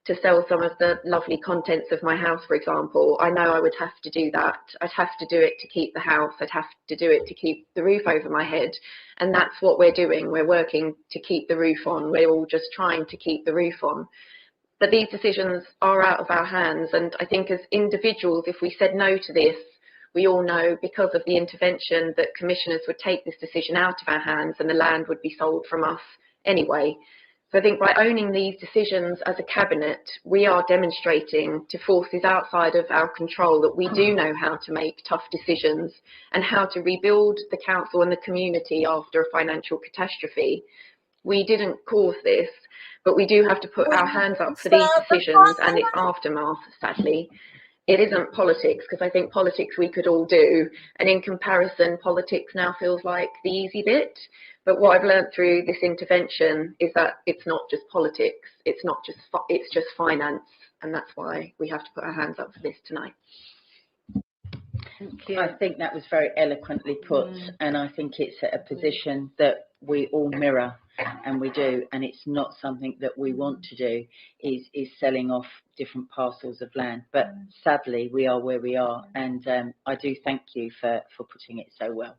to sell some of the lovely contents of my house, for example, I know I would have to do that. I'd have to do it to keep the house. I'd have to do it to keep the roof over my head. And that's what we're doing. We're working to keep the roof on. We're all just trying to keep the roof on. But these decisions are out of our hands. And I think as individuals, if we said no to this, we all know because of the intervention that commissioners would take this decision out of our hands and the land would be sold from us anyway. So I think by owning these decisions as a cabinet, we are demonstrating to forces outside of our control that we do know how to make tough decisions and how to rebuild the council and the community after a financial catastrophe. We didn't cause this, but we do have to put our hands up for these decisions and its aftermath, sadly. It isn't politics, because I think politics we could all do. And in comparison, politics now feels like the easy bit. But what I've learned through this intervention is that it's not just politics, it's just finance, and that's why we have to put our hands up for this tonight. Thank you. I think that was very eloquently put, and I think it's a position that we all mirror, and we do, and it's not something that we want to do, is selling off different parcels of land. But sadly, we are where we are, and I do thank you for putting it so well.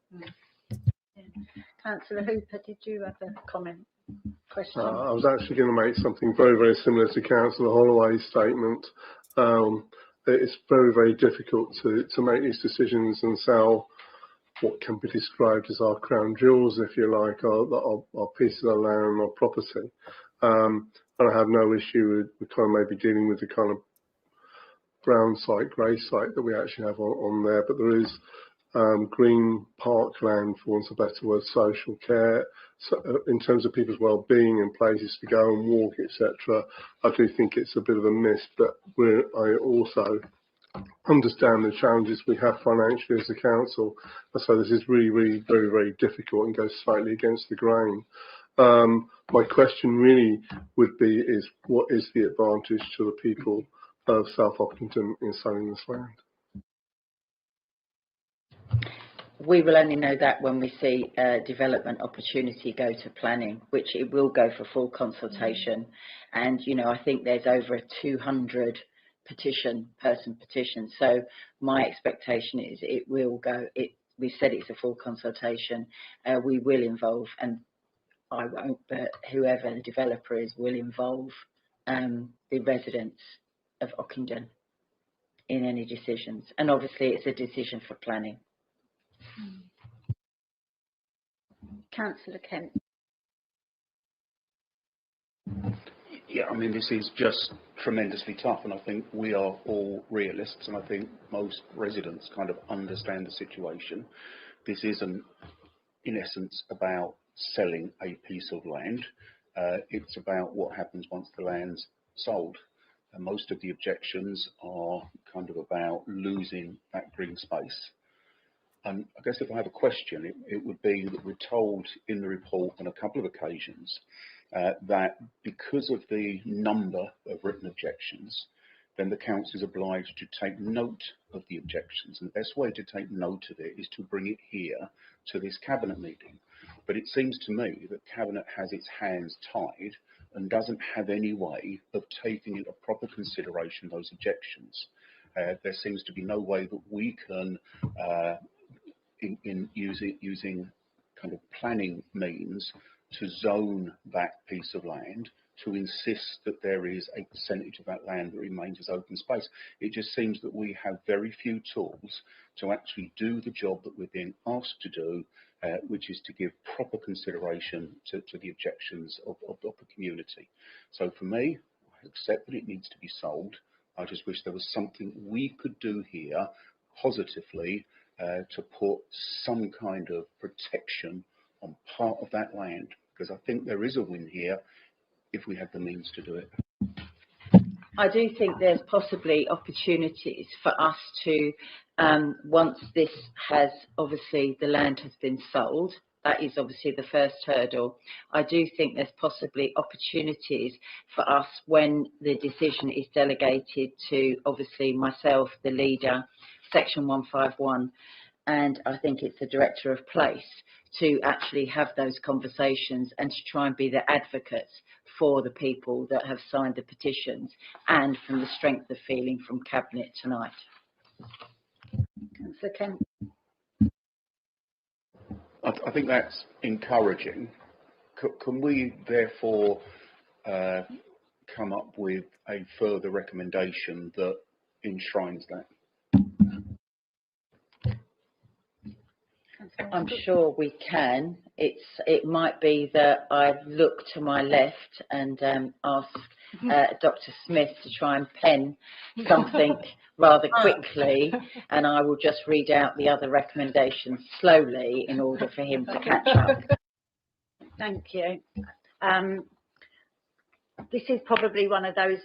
Councillor Hooper, did you have a comment, question? I was actually going to make something very, very similar to Councillor Holloway's statement. It's very, very difficult to make these decisions and sell what can be described as our crown jewels, if you like, our pieces of land, our property. And I have no issue with kind of maybe dealing with the kind of brown site, grey site that we actually have on there, but there is green parkland, for want of a better word, social care, so, in terms of people's well-being and places to go and walk, etc. I do think it's a bit of a miss, but I also understand the challenges we have financially as a council. So this is really, really very, very difficult and goes slightly against the grain. My question really would be is what is the advantage to the people of South Ockington in selling this land? We will only know that when we see development opportunity go to planning, which it will go for full consultation. And, you know, I think there's over a 200 person petition. So my expectation is it will go, we said it's a full consultation. We will involve, and I won't, but whoever the developer is will involve the residents of Ockington in any decisions. And obviously it's a decision for planning. Councillor Kent. Yeah, I mean, this is just tremendously tough, and I think we are all realists, and I think most residents kind of understand the situation. This isn't, in essence, about selling a piece of land. It's about what happens once the land's sold. And most of the objections are kind of about losing that green space. And I guess if I have a question, it would be that we're told in the report on a couple of occasions that because of the number of written objections, then the council is obliged to take note of the objections. And the best way to take note of it is to bring it here to this cabinet meeting. But it seems to me that cabinet has its hands tied and doesn't have any way of taking into proper consideration those objections. There seems to be no way that we can in using kind of planning means to zone that piece of land, to insist that there is a percentage of that land that remains as open space. It just seems that we have very few tools to actually do the job that we're being asked to do, which is to give proper consideration to the objections of the community. So for me, I accept that it needs to be sold. I just wish there was something we could do here positively to put some kind of protection on part of that land, because I think there is a win here if we have the means to do it. I do think there's possibly opportunities for us to, once this has, obviously the land has been sold, that is obviously the first hurdle. I do think there's possibly opportunities for us when the decision is delegated to obviously myself, the leader, section 151, and I think it's the director of place, to actually have those conversations and to try and be the advocates for the people that have signed the petitions, and from the strength of feeling from cabinet tonight. Councillor Kent. I think that's encouraging. Can we therefore come up with a further recommendation that enshrines that? I'm sure we can. It might be that I look to my left and ask Dr. Smith to try and pen something rather quickly, and I will just read out the other recommendations slowly in order for him to catch up. Thank you. This is probably one of those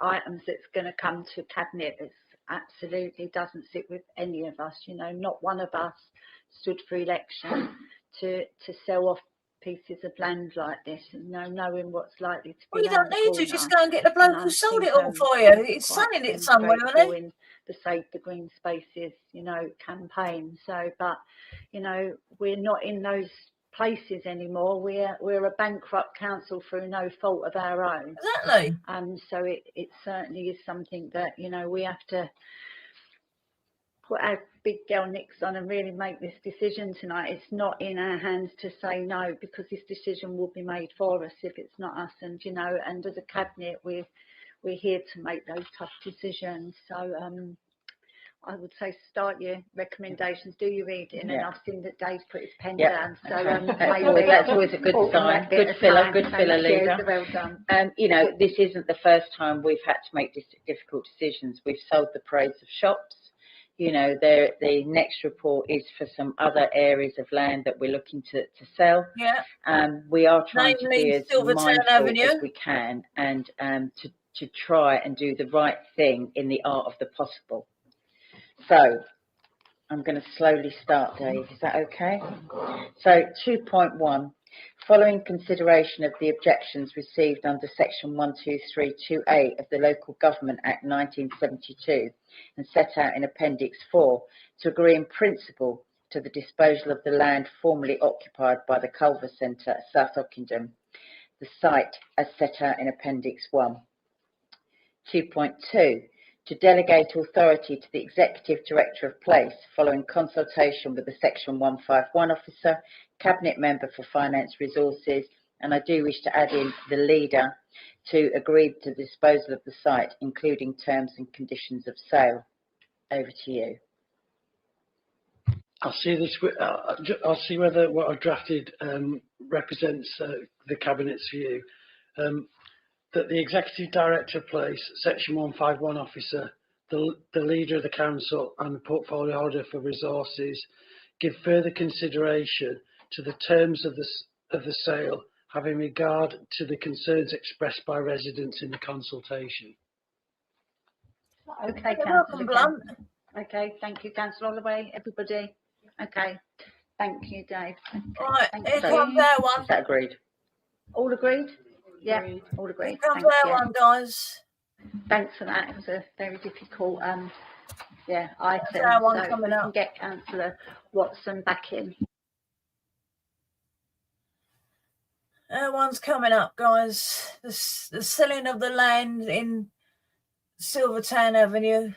items that's going to come to cabinet. It absolutely doesn't sit with any of us. You know, not one of us stood for election to sell off pieces of land like this, and knowing what's likely to be. Well, you don't need to just go and get the bloke who sold it all for you. It's selling it somewhere, isn't it? In the Save the Green Spaces, you know, campaign. So, but you know, we're not in those places anymore. We're a bankrupt council through no fault of our own. Exactly. So it certainly is something that, you know, we have to put our big girl nicks on and really make this decision tonight. It's not in our hands to say no, because this decision will be made for us if it's not us. And you know, and as a cabinet, we're here to make those tough decisions. So I would say start your recommendations, do your reading, and I've seen that Dave's put his pen down. So that's always a good sign. Good filler, leader. Well done. You know, this isn't the first time we've had to make difficult decisions. We've sold the parades of shops. you know, the next report is for some other areas of land that we're looking to sell. Yeah. We are trying to be as Silvertown mindful Avenue. as we can, and to try and do the right thing in the art of the possible. So I'm going to slowly start, Dave. Is that okay? So 2.1. Following consideration of the objections received under Section 12328 of the Local Government Act 1972 and set out in Appendix 4, to agree in principle to the disposal of the land formerly occupied by the Culver Centre at South Ockendon, the site as set out in Appendix 1. 2.2. To delegate authority to the Executive Director of Place following consultation with the Section 151 officer, Cabinet Member for Finance Resources, and I do wish to add in the leader, to agree to the disposal of the site, including terms and conditions of sale. Over to you. I'll see this. I'll see whether what I've drafted represents the Cabinet's view. That the Executive Director of Place, Section 151 officer, the leader of the council and the portfolio holder for resources give further consideration to the terms of the sale, having regard to the concerns expressed by residents in the consultation. Okay, Welcome, Blunt. Okay, thank you, Councillor Holloway. Everybody. Okay, thank you, Dave. Okay, Right, here So, comes our one. Is that agreed? all agreed? Yeah, all agreed. Here comes Thank our you. one, guys. Thanks for that. It was a very difficult item. Our one So coming we up. can get Councillor Watson back in. Our one's coming up, guys. The selling of the land in Silvertown Avenue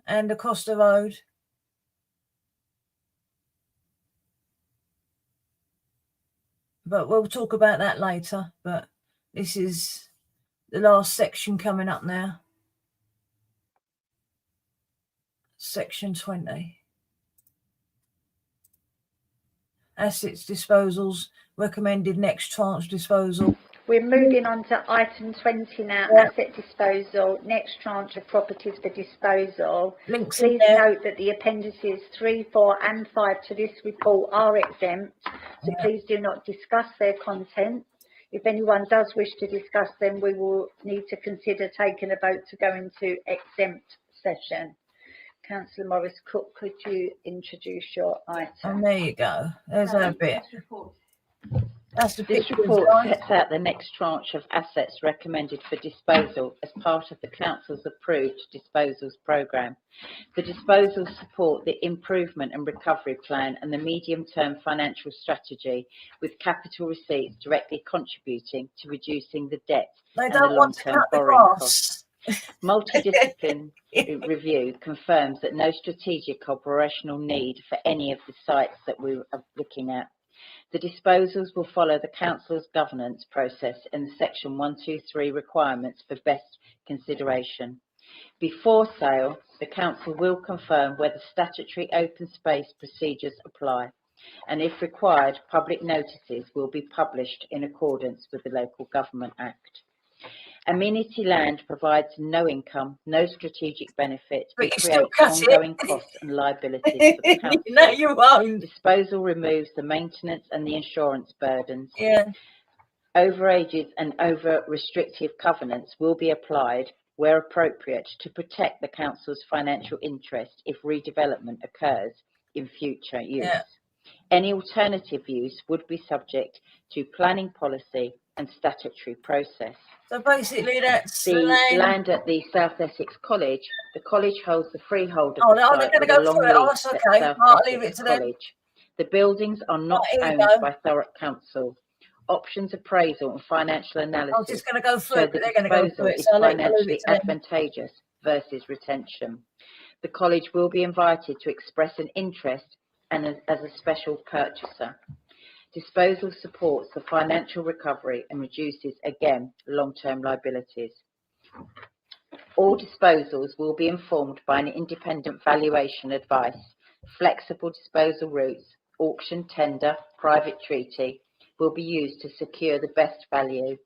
and the Costa Road. But we'll talk about that later. But this is the last section coming up now. Section 20. Assets disposals, recommended next tranche disposal. We're moving on to item 20 now, Yeah. asset disposal, next tranche of properties for disposal. Links in Please there. note that the appendices 3, 4 and 5 to this report are exempt, so please do not discuss their content. If anyone does wish to discuss them, we will need to consider taking a vote to go into exempt session. Councillor Morris Cook, could you introduce your item? And there you go. There's our bit. That's the This pictures, report guys. sets out the next tranche of assets recommended for disposal as part of the Council's approved disposals programme. The disposals support the improvement and recovery plan and the medium-term financial strategy, with capital receipts directly contributing to reducing the debt They and the don't want to long-term cut the borrowing grass. costs. Multidiscipline review confirms that no strategic operational need for any of the sites that we are looking at. The disposals will follow the Council's governance process and the Section 123 requirements for best consideration. Before sale, the Council will confirm whether statutory open space procedures apply, and if required, public notices will be published in accordance with the Local Government Act. Amenity land provides no income, no strategic benefit, But and you still creates cut ongoing it. costs and liabilities for the Council. No, you won't. Disposal removes the maintenance and the insurance burdens. Yeah. Overages and over-restrictive covenants will be applied where appropriate to protect the Council's financial interest if redevelopment occurs in future use. Yeah. Any alternative use would be subject to planning policy and statutory process. So basically, that's The land. land at the South Essex College, the college holds the freehold of Oh, the no, they're site going to with go a long through it. Oh, lease that's at okay. South I'll leave Essex it to them. College. The buildings are not Right, here you owned go. by Thurrock Council. Options appraisal and financial I was analysis just going to go through show it, but that they're going to go disposal through it. is So I'll leave financially it to them. advantageous versus retention. The college will be invited to express an interest and as a special purchaser. Disposal supports the financial recovery and reduces, again, long-term liabilities. All disposals will be informed by an independent valuation advice. Flexible disposal routes, auction, tender, private treaty will be used to secure the best value.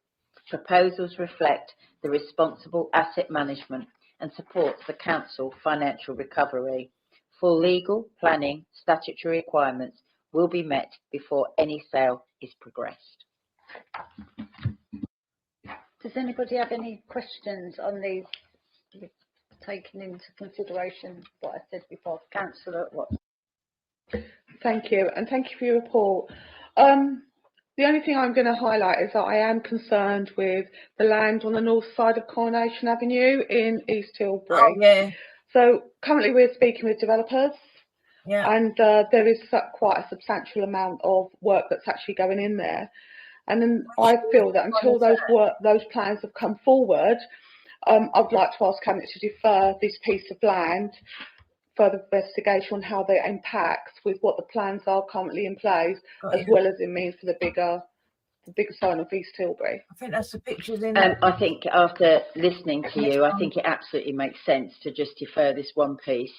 Proposals reflect the responsible asset management and supports the Council financial recovery. Full legal, planning, statutory requirements will be met before any sale is progressed. Does anybody have any questions on these, taking into consideration what I said before? Councillor Watts. Thank you, and thank you for your report. The only thing I'm going to highlight is that I am concerned with the land on the north side of Coronation Avenue in East Tilbury. Oh, yeah. So currently we're speaking with developers, Yeah. and there is quite a substantial amount of work that's actually going in there. And then I feel that until those plans have come forward, I'd like to ask Cabinet to defer this piece of land, further investigation on how they impact with what the plans are currently in place, as well as it means for the bigger sign of East Tilbury. I think that's the pictures in I think after listening to you, I think it absolutely makes sense to just defer this one piece,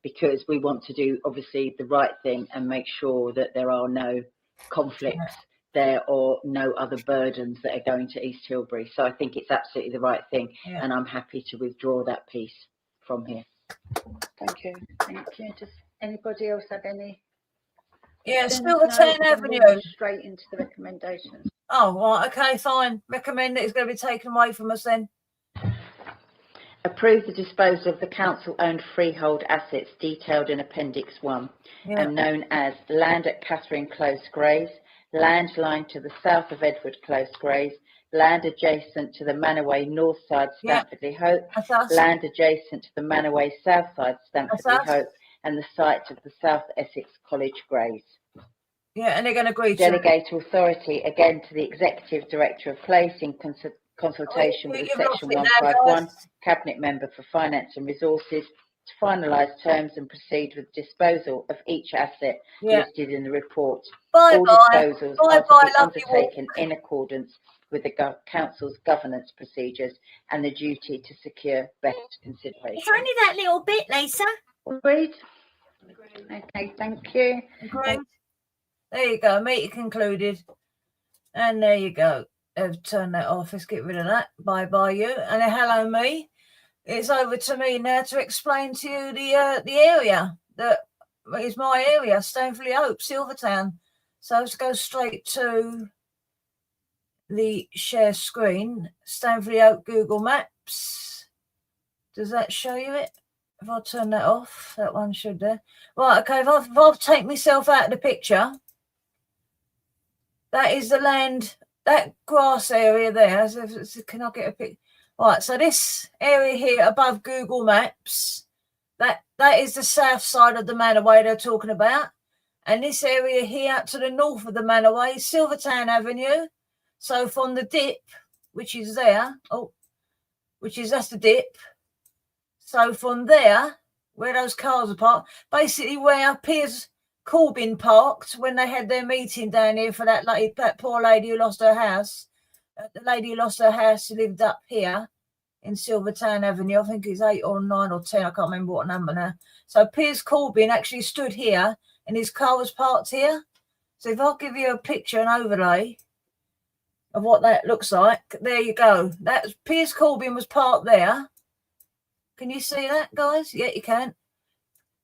because we want to do obviously the right thing and make sure that there are no conflicts there or no other burdens that are going to East Tilbury. So I think it's absolutely the right thing, and I'm happy to withdraw that piece from here. Thank you. Thank you. Does anybody else have any? Yeah, Silvertown Avenue. Straight into the recommendations. Oh, right, okay, fine. Recommend that it's going to be taken away from us then. Approve the disposal of the council-owned freehold assets detailed in Appendix 1 and known as land at Catherine Close Grays, land lying to the south of Edward Close Grays, land adjacent to the Manorway north side Stanford-le-Hope, land adjacent to the Manorway south side Stanford-le-Hope, and the site of the South Essex College Grays. Yeah, and they're going to agree to delegate authority again to the Executive Director of Place in consultation with the Section 151 Cabinet Member for Finance and Resources to finalise terms and proceed with disposal of each asset listed in the report. All disposals are to be undertaken in accordance with the Council's governance procedures and the duty to secure best consideration. It's only that little bit, Lisa. Agreed? Okay, thank you. Agreed. There you go, meeting concluded. And there you go. I've turned that off. Let's get rid of that. Bye-bye you. And hello me. It's over to me now to explain to you the area that is my area, Stanford-le-Hope, Silvertown. So let's go straight to the share screen. Stanford-le-Hope Google Maps. Does that show you it? If I turn that off, that one should there. Right, okay, if I take myself out of the picture, that is the land, that grass area there. Can I get a pic? Right, so this area here above Google Maps, that is the south side of the Manorway they're talking about. And this area here to the north of the Manorway is Silvertown Avenue. So from the dip, which is there, that's the dip. So from there, where those cars are parked, basically where Piers Corbyn parked when they had their meeting down here for that poor lady who lost her house. The lady who lost her house lived up here in Silvertown Avenue. I think it's 8 or 9 or 10. I can't remember what number now. So Piers Corbyn actually stood here and his car was parked here. So if I'll give you a picture, an overlay of what that looks like, there you go. That's Piers Corbyn was parked there. Can you see that, guys? Yeah, you can.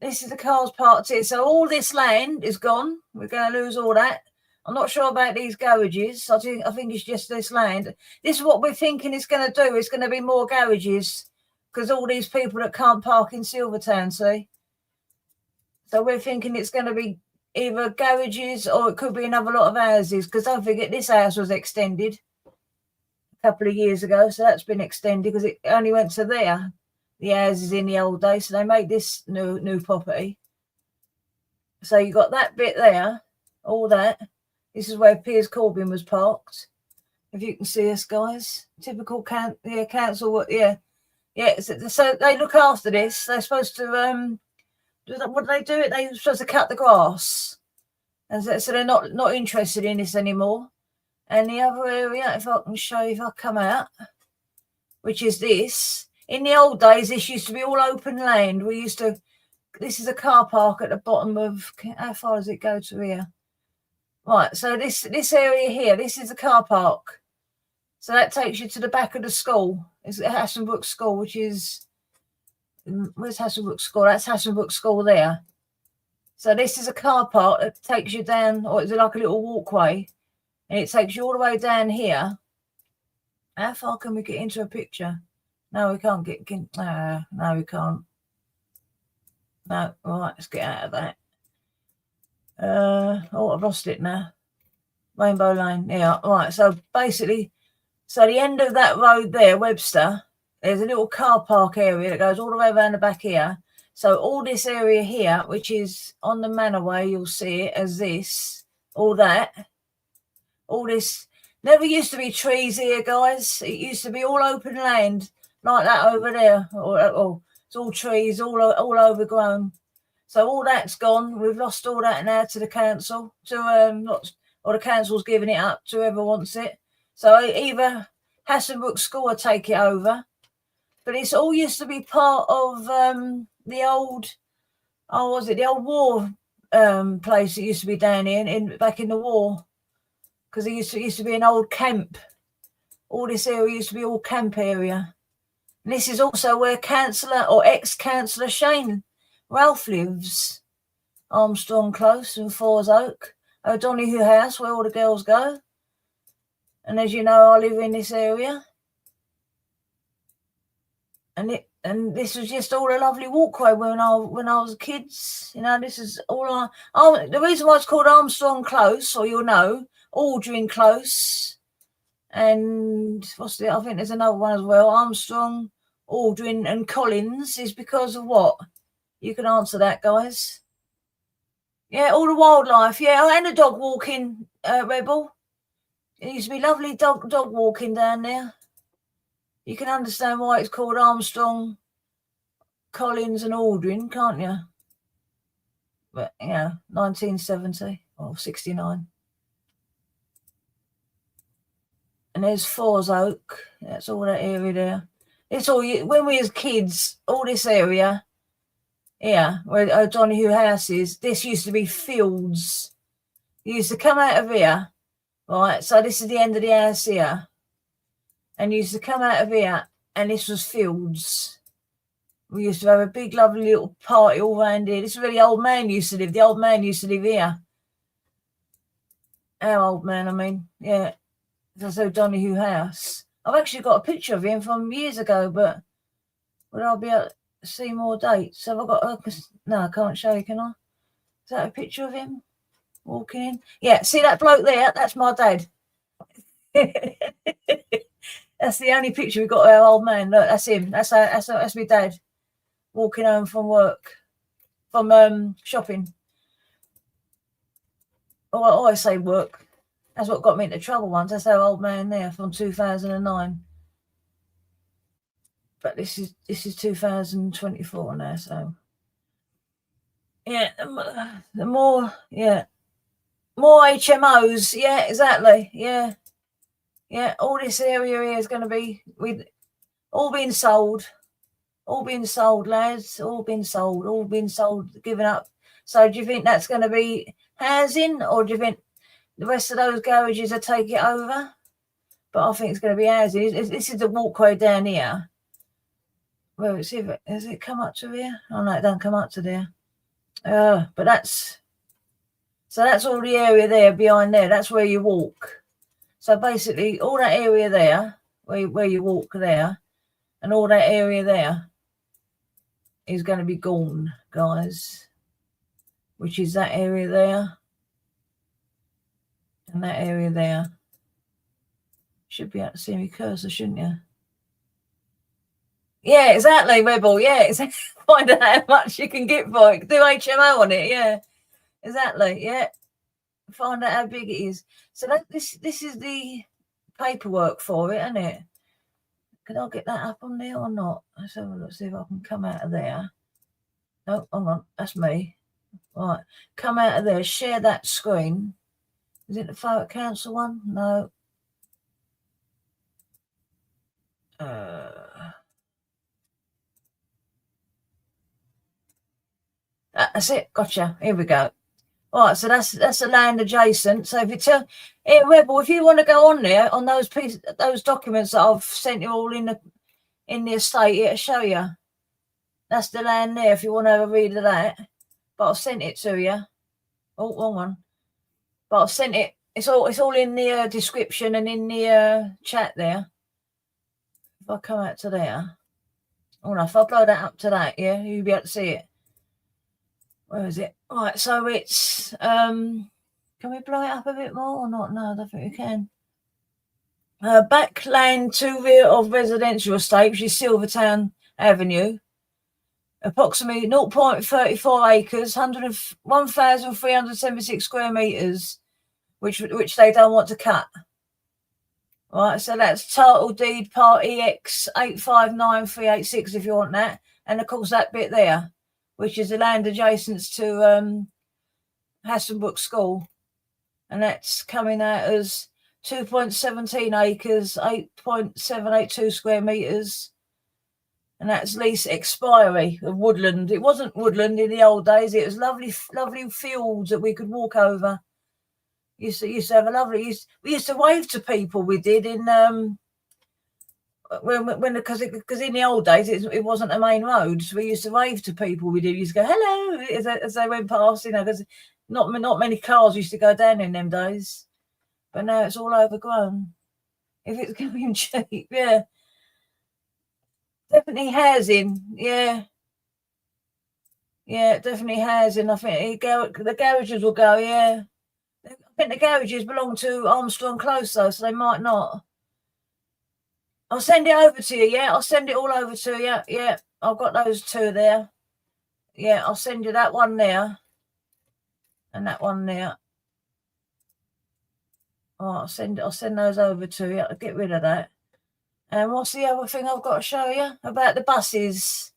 This is the cars parked here. So all this land is gone. We're going to lose all that. I'm not sure about these garages. I think it's just this land. This is what we're thinking it's going to do. It's going to be more garages because all these people that can't park in Silvertown, see? So we're thinking it's going to be either garages or it could be another lot of houses because don't forget this house was extended a couple of years ago. So that's been extended because it only went to there. The houses in the old days, so they made this new property. So you got that bit there, all that. This is where Piers Corbyn was parked. If you can see us, guys, typical council. Yeah. So they look after this. They're supposed to what do they do? They're supposed to cut the grass, and so they're not interested in this anymore. And the other area, if I can show you, if I come out, which is this. In the old days, this used to be all open land. This is a car park at the bottom of, how far does it go to here? Right, so this area here, this is the car park. So that takes you to the back of the school. It's Hassenbrook School, which is where's Hasselbrook School? That's Hasselbrook School there. So this is a car park that takes you down, or is it like a little walkway? And it takes you all the way down here. How far can we get into a picture? No, we can't get, no, we can't. No, all right, let's get out of that. Oh, I've lost it now. Rainbow Lane, yeah, all right. So basically, so the end of that road there, Webster, there's a little car park area that goes all the way around the back here. So all this area here, which is on the Manorway, you'll see it as this, all that, all this. Never used to be trees here, guys. It used to be all open land like that over there. Or it's all trees, all overgrown. So all that's gone. We've lost all that now to the council. Or the council's giving it up to whoever wants it. So either Hasselbrook School will take it over. But it's all used to be part of the old, the old war place that used to be down here back in the war. Because it used to be an old camp. All this area used to be all camp area. And this is also where Councillor or ex-Councillor Shane Ralph lives. Armstrong Close and Fours Oak. O'Donoghue House, where all the girls go. And as you know, I live in this area. And this was just all a lovely walkway when I was kids. You know, this is all the reason why it's called Armstrong Close, or you'll know, Aldrin Close, and I think there's another one as well, Armstrong, Aldrin and Collins, is because of what? You can answer that, guys. Yeah, all the wildlife, yeah, and the dog walking, Rebel. It used to be lovely dog walking down there. You can understand why it's called Armstrong, Collins and Aldrin, can't you? But, yeah, 1970 or 69. And there's Fours Oak. That's all that area there. It's all, when we was kids, all this area, here, where O'Donoghue House is, this used to be fields. You used to come out of here, right? So this is the end of the house here. And you used to come out of here, and this was fields. We used to have a big, lovely little party all around here. This is where the old man used to live. The old man used to live here. Our old man, I mean, yeah. That's O'Donoghue House. I've actually got a picture of him from years ago, but would I be able to see more dates? Have I got no, I can't show you, can I? Is that a picture of him walking in? Yeah, see that bloke there? That's my dad. That's the only picture we've got of our old man. Look, that's him. That's my dad walking home from work, from shopping. Oh, I always say work. That's what got me into trouble once. That's our old man there from 2009. But this is 2024 now, so yeah, the more HMOs, yeah, exactly, yeah, all this area here is going to be all being sold, lads, all been sold, given up. So do you think that's going to be housing, or do you think the rest of those garages will take it over? But I think it's going to be housing. This is the walkway down here. Well, let's see if has it come up to here? Oh no, it doesn't come up to there. But that's all the area there behind there. That's where you walk. So basically, all that area there, where you walk there, and all that area there is going to be gone, guys. Which is that area there, and that area there. Should be able to see me cursor, shouldn't you? Yeah, exactly, Rebel. Yeah, exactly. Find out how much you can get for it. Do HMO on it. Yeah, exactly. Yeah, find out how big it is. So this is the paperwork for it, isn't it? Can I get that up on there or not? Let's have a look. See if I can come out of there. No, hang on. That's me. Right, come out of there. Share that screen. Is it the Thurrock Council one? No. That's it. Gotcha. Here we go. All right, so that's the land adjacent. So if you tell Rebel, if you want to go on there on those documents that I've sent you all in the estate, it'll show you. That's the land there if you want to have a read of that. But I've sent it to you. Oh, wrong one. But I've sent it. It's all in the description and in the chat there. If I come out to there. Oh no, if I blow that up to that, yeah, you'll be able to see it. Where is it? Right, so it's can we blow it up a bit more or not? No, I don't think we can. Backland to rear of residential estate, which is Silvertown Avenue. Approximately 0.34 acres, 1,376 square metres, which they don't want to cut. Right, so that's title deed part EX 859386 if you want that. And of course that bit there, which is the land adjacent to Hasselbrook School. And that's coming out as 2.17 acres, 8.782 square metres. And that's lease expiry of woodland. It wasn't woodland in the old days. It was lovely fields that we could walk over. Used to have a lovely. We used to wave to people. We did in because in the old days it wasn't a main road. So we used to wave to people. We used to go hello as they went past. Because not many cars used to go down in them days. But now it's all overgrown. If it's coming cheap, yeah. Definitely housing, yeah. Yeah, definitely housing. I think the garages will go, yeah. I think the garages belong to Armstrong Close, though, so they might not. I'll send it over to you, yeah? I'll send it all over to you, yeah. I've got those two there. Yeah, I'll send you that one there. And that one there. Oh, I'll send those over to you. I'll get rid of that. And what's the other thing I've got to show you? About the buses.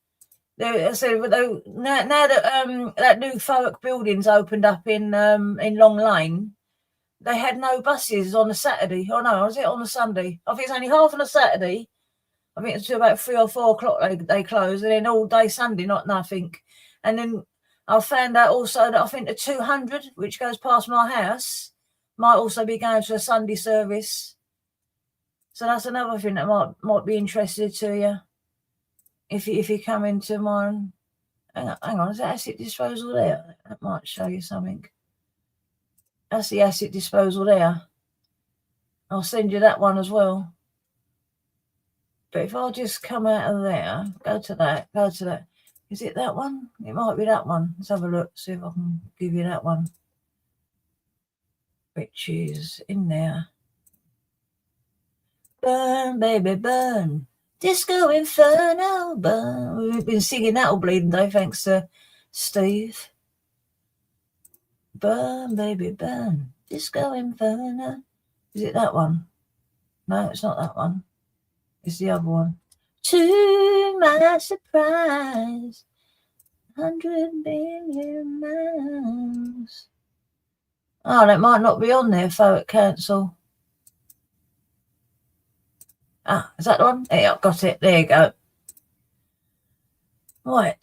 Now that that new Thurrock building's opened up in Long Lane, they had no buses on a Saturday. Oh no, was it on a Sunday? I think it's only half on a Saturday. I think it's till about 3 or 4 o'clock they close, and then all day Sunday, not nothing. And then I found out also that I think the 200, which goes past my house, might also be going to a Sunday service. So that's another thing that might be interested to you. If you come into mine, hang on, is that asset disposal there? That might show you something. That's the asset disposal there. I'll send you that one as well. But if I'll just come out of there, go to that. Is it that one? It might be that one. Let's have a look, see if I can give you that one. Which is in there. Burn, baby, burn. Disco Inferno, burn. We've been singing that all bleeding day, thanks to Steve. Burn, baby, burn. Disco Inferno. Is it that one? No, it's not that one. It's the other one. To my surprise, 100 billion miles. Oh, that might not be on there, Thurrock Council. Ah, is that the one? Yeah, I've got it. There you go. Right.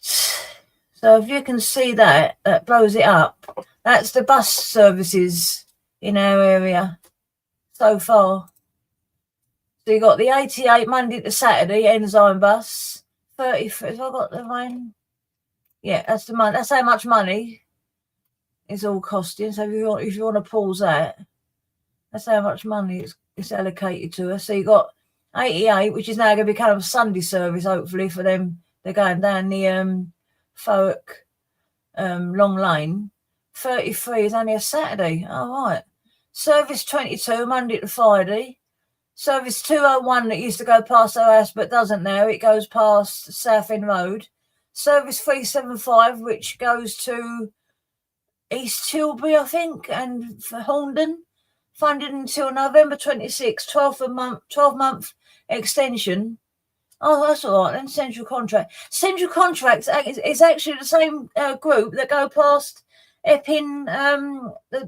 So if you can see that blows it up. That's the bus services in our area so far. So you got the 88 Monday to Saturday Enzyme bus. 33. Have I got the line? Yeah, that's the money. That's how much money it's all costing. So if you want to pause that, that's how much money it's allocated to us. So you got 88, which is now going to become a Sunday service, hopefully, for them. They're going down the Thurrock Long Lane. 33 is only a Saturday. Oh, right. Service 22, Monday to Friday. Service 201 that used to go past our house but doesn't now. It goes past South End Road. Service 375, which goes to East Tilbury, I think, and for Horndon. Funded until November 26, 12-month extension. Oh, that's all right then. Central Contract. Central Contracts is actually the same group that go past Epping, what they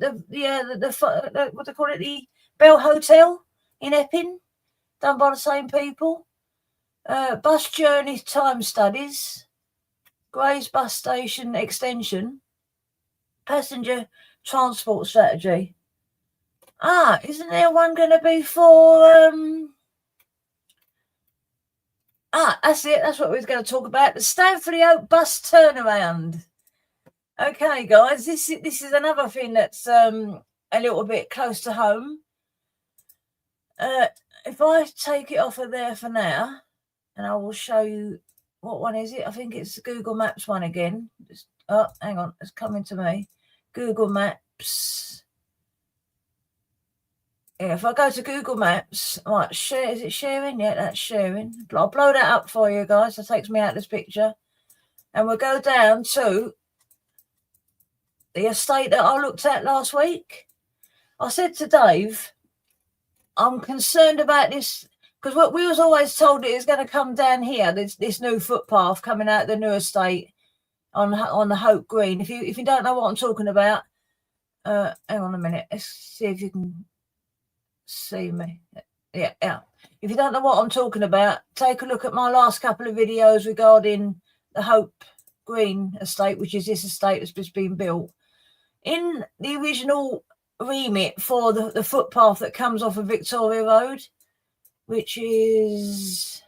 call it, the Bell Hotel in Epping, done by the same people. Bus journey time studies, Grays bus station extension, passenger transport strategy. Ah, isn't there one going to be for that's it. That's what we was going to talk about. The Stanford-le-Hope bus turnaround. Okay, guys, this is another thing that's a little bit close to home. If I take it off of there for now, and I will show you what one is it. I think it's the Google Maps one again. Oh, hang on, it's coming to me. Google Maps. Yeah, if I go to Google Maps, right, share, is it sharing? Yeah, that's sharing. I'll blow that up for you guys. That takes me out of this picture. And we'll go down to the estate that I looked at last week. I said to Dave, I'm concerned about this, because we was always told it was going to come down here, this new footpath coming out of the new estate on the Hope Green. If you don't know what I'm talking about, hang on a minute. Let's see if you can see me. Yeah. If you don't know what I'm talking about, take a look at my last couple of videos regarding the Hope Green estate, which is this estate that's just been built. In the original remit for the footpath that comes off of Victoria Road, which is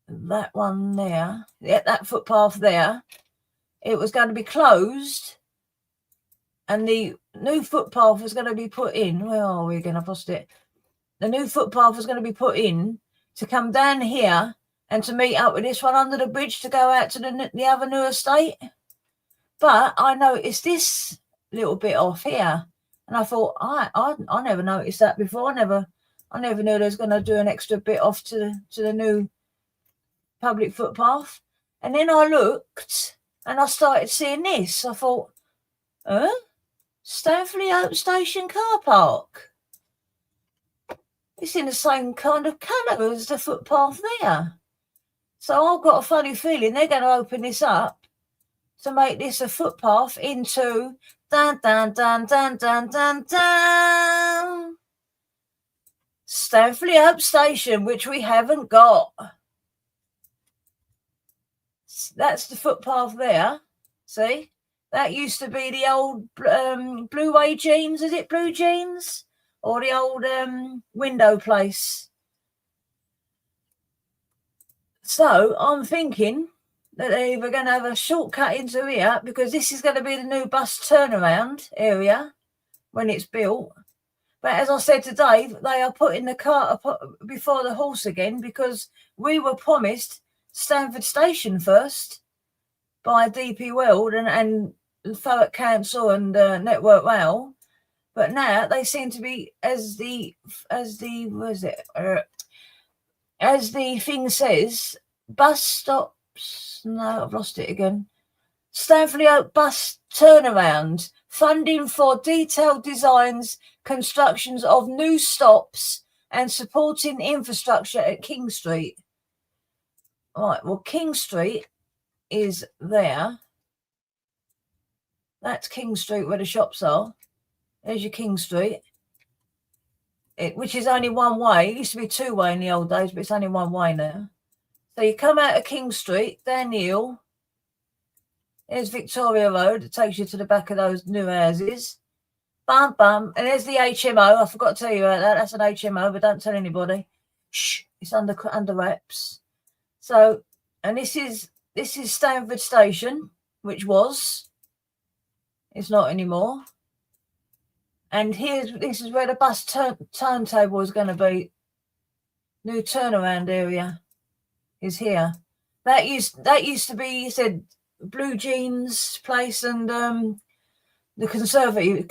that one there, yeah, that footpath there, it was going to be closed and the new footpath was going to be put in. Where are we again? I've lost it. The new footpath was going to be put in to come down here and to meet up with this one under the bridge to go out to the other new estate. But I noticed this little bit off here, and I thought, I never noticed that before. I never knew they was going to do an extra bit off to the new public footpath. And then I looked and I started seeing this. I thought, Stanford-le-Hope Station car park. It's in the same kind of colour as the footpath there. So I've got a funny feeling they're going to open this up to make this a footpath into Stanford-le-Hope Station, which we haven't got. That's the footpath there. See? That used to be the old Blue Way Jeans. Is it Blue Jeans? Or the old window place. So I'm thinking that they're either going to have a shortcut into here, because this is going to be the new bus turnaround area when it's built. But as I said to Dave, they are putting the cart before the horse again, because we were promised Stanford Station first by DP World and Thurrock Council and Network Rail. But now they seem to be, as the thing says, bus stops. No, I've lost it again. Stanford-le-Hope bus turnaround, funding for detailed designs, constructions of new stops and supporting infrastructure at King Street. Right, well, King Street is there. That's King Street where the shops are. There's your King Street, which is only one way. It used to be two-way in the old days, but it's only one way now. So you come out of King Street, down the hill. There's Victoria Road. It takes you to the back of those new houses. Bum, bum. And there's the HMO. I forgot to tell you about that. That's an HMO, but don't tell anybody. Shh. It's under wraps. So, and this is Stanford Station, which was. It's not anymore. And this is where the bus turntable is going to be. New turnaround area is here. That used to be, you said, Blue Jeans place and the conservatories.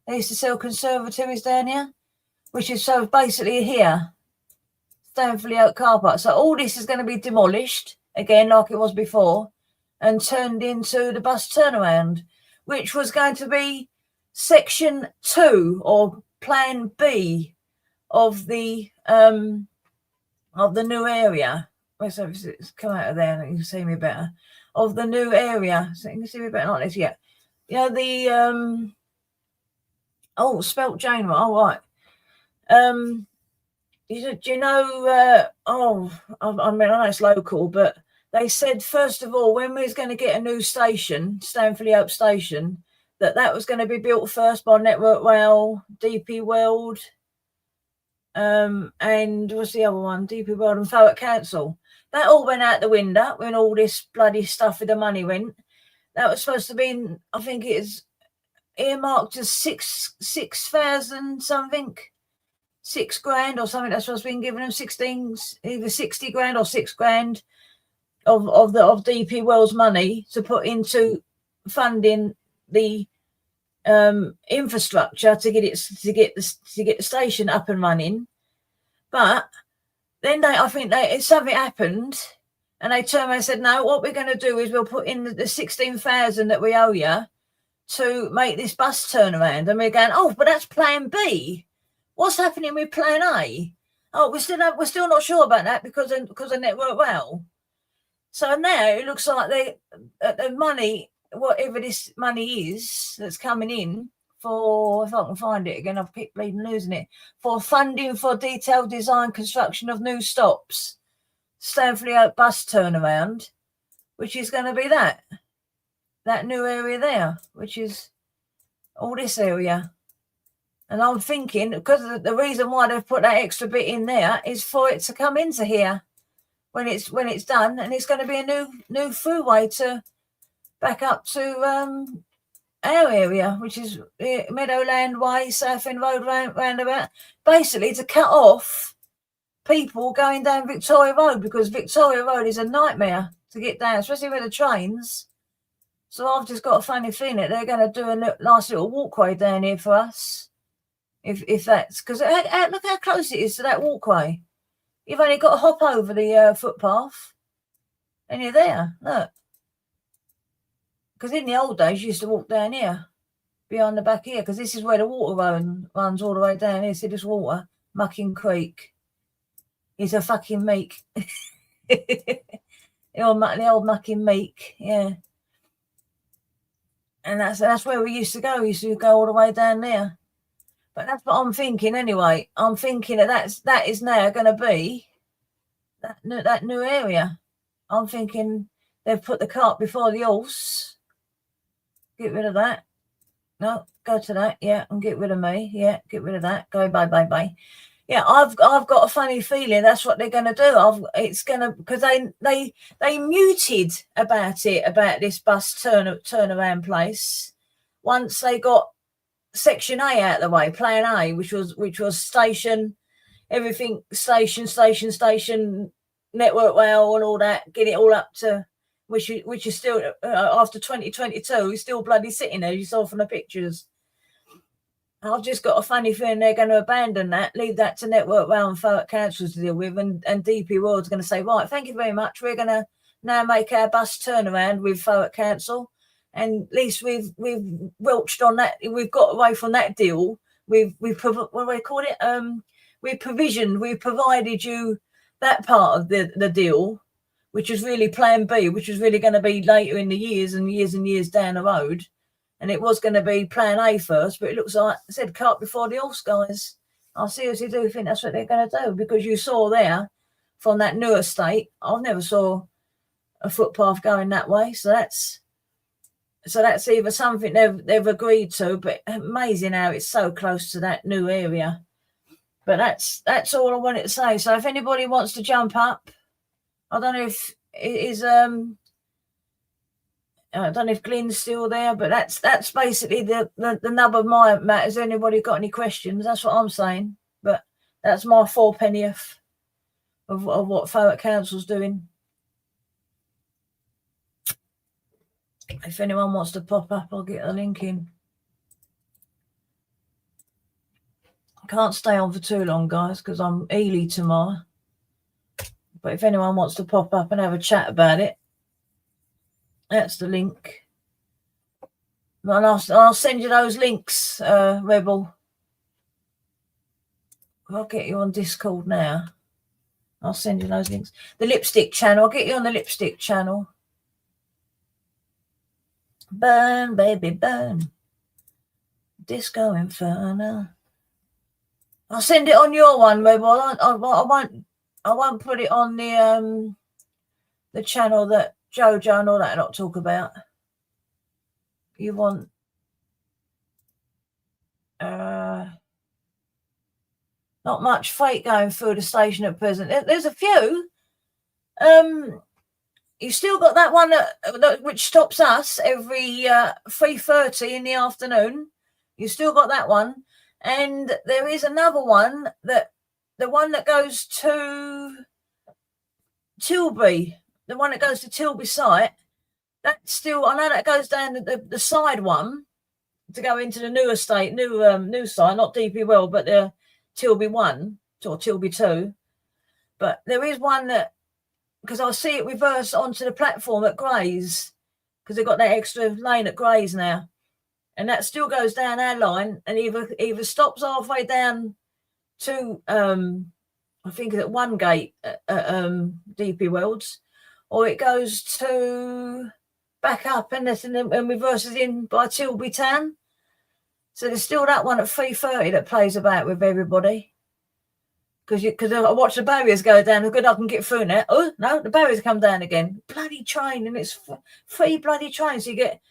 They used to sell conservatories down here, which is so basically here. Stanford-le-Hope car park. So all this is going to be demolished again, like it was before, and turned into the bus turnaround, which was going to be section 2 or plan B of the new area. Let's come out of there and you can see me better. Of the new area. So you can see me better like this, yeah. You know, the spelt Jane, all right. Do you know, I mean, I know it's local, but they said, first of all, when we was going to get a new station, Stanford-le-Hope Station, that was going to be built first by Network Rail, DP World, and what's the other one? DP World and Thurrock Council. That all went out the window when all this bloody stuff with the money went. That was supposed to be, I think it's earmarked as 6,000 something, 6 grand or something. That's what's been given them, 16, either 60 grand or 6 grand of DP World's money to put into funding the infrastructure to get the station up and running. But then I think something happened, and they turned around and said, no, what we're going to do is we'll put in the 16,000 that we owe you to make this bus turnaround. And we're going, oh, but that's plan B. What's happening with plan A? Oh, we're still not sure about that because of Network Rail. So now it looks like the money, whatever this money is that's coming in for, if I can find it again, I've kept bleeding losing it, for funding for detailed design construction of new stops, Stanford-le-Hope bus turnaround, which is going to be that new area there, which is all this area. And I'm thinking, because the reason why they've put that extra bit in there is for it to come into here when it's done, and it's going to be a new throughway to back up to our area, which is Meadowland Way, South End Road roundabout, basically to cut off people going down Victoria Road, because Victoria Road is a nightmare to get down, especially with the trains. So I've just got a funny feeling that they're going to do a nice little walkway down here for us. If that's, because look how close it is to that walkway. You've only got to hop over the footpath and you're there. Look. Because in the old days, you used to walk down here, behind the back here, because this is where the water runs all the way down here. See this water? Mucking Creek. It's a fucking meek. the old Mucking Meek, yeah. And that's where we used to go. We used to go all the way down there. But that's what I'm thinking anyway. I'm thinking that is now going to be that new area. I'm thinking they've put the cart before the horse. Get rid of that. No, go to that. Yeah, and get rid of me. Yeah, get rid of that. Go bye. Yeah, I've got a funny feeling that's what they're going to do. It's going to, because they muted about this bus turnaround place once they got Section A out of the way, Plan A, which was station, everything, station, Network Rail and all that, get it all up to, which is still, after 2022, is still bloody sitting there, you saw from the pictures. I've just got a funny feeling they're going to abandon that, leave that to Network Rail and Thurrock Council to deal with, and DP World's going to say, right, thank you very much, we're going to now make our bus turnaround with Thurrock Council. And at least we've welched on that. We've got away from that deal. We've what do we call it? We provided you that part of the deal, which is really Plan B, which is really going to be later in the years and years down the road. And it was going to be Plan A first, but it looks like I said cart before the horse, guys. I seriously do think that's what they're going to do, because you saw there from that new estate, I've never saw a footpath going that way, so that's either something they've agreed to, but amazing how it's so close to that new area. But that's all I wanted to say. So if anybody wants to jump up, I don't know if it is I don't know if Glenn's still there, but that's basically the nub of my matter. Has anybody got any questions? That's what I'm saying. But that's my 4/10th of what Thurrock Council's doing. If anyone wants to pop up, I'll get a link in. I can't stay on for too long, guys, because I'm Ely tomorrow. But if anyone wants to pop up and have a chat about it, that's the link. And I'll send you those links, Rebel. I'll get you on Discord now. I'll send you those links. The Lipstick channel. I'll get you on the Lipstick channel. Burn, baby, burn. Disco Inferno. I'll send it on your one, Rebel. I won't put it on the channel that Jojo and all that lot talk about. You want Not much freight going through the station at present. There's a few. You still got that one which stops us every 3:30 in the afternoon. You still got that one, and there is another one the one that goes to Tilbury, the one that goes to Tilbury site. That's still, I know that goes down the side one to go into the new estate, new site, not DP World, but the Tilbury 1 or Tilbury 2. But there is one that, because I see it reverse onto the platform at Grays, because they've got that extra lane at Grays now, and that still goes down our line and either stops halfway down to I think at one gate at DP Worlds, or it goes to back up and reverses in by Tilbury Town. So there's still that one at 3:30 that plays about with everybody. Because I watch the barriers go down. Good, I can get through now. Oh no, the barriers come down again. Bloody train, and it's free bloody trains. So you get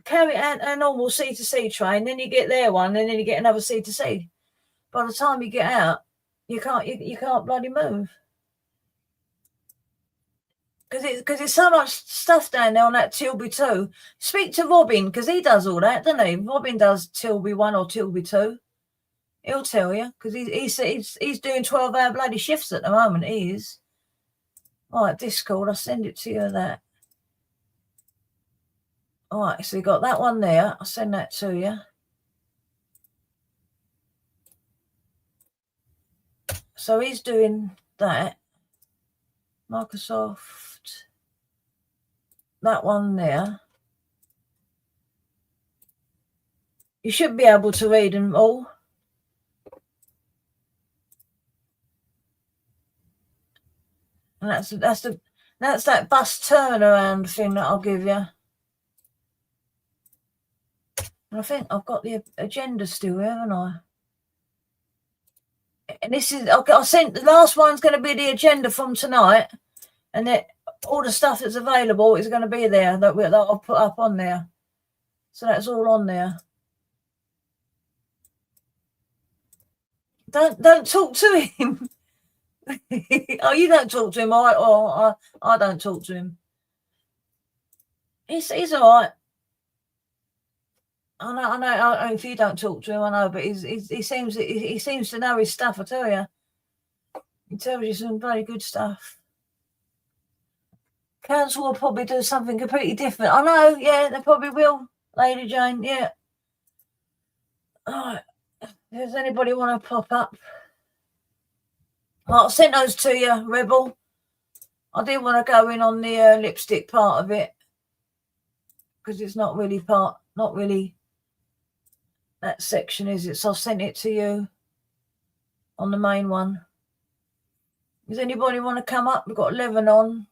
carry a normal C2C train, then you get their one, and then you get another C2C. By the time you get out, you can't bloody move. Because there's so much stuff down there on that Tilbury 2. Speak to Robin, because he does all that, doesn't he? Robin does Tilbury 1 or Tilbury 2. He'll tell you, because he's doing 12-hour bloody shifts at the moment. He is. All right, Discord, I'll send it to you. That. All right, so you got that one there. I'll send that to you. So he's doing that. Microsoft. That one there. You should be able to read them all. And that's that bus turnaround thing that I'll give you. And I think I've got the agenda still here, haven't I? And this is, I sent the last one's going to be the agenda from tonight, and that all the stuff that's available is going to be there that I'll put up on there. So that's all on there. Don't talk to him. Oh, you don't talk to him, or I don't talk to him. He's all right. I know. If you don't talk to him, I know, but he seems to know his stuff. I tell you, he tells you some very good stuff. Council will probably do something completely different. I know. Yeah, they probably will, Lady Jane. Yeah. All right. Does anybody want to pop up? I'll send those to you, Rebel. I did want to go in on the lipstick part of it, because it's not really that section, is it? So I'll send it to you on the main one. Does anybody want to come up? We've got 11 on.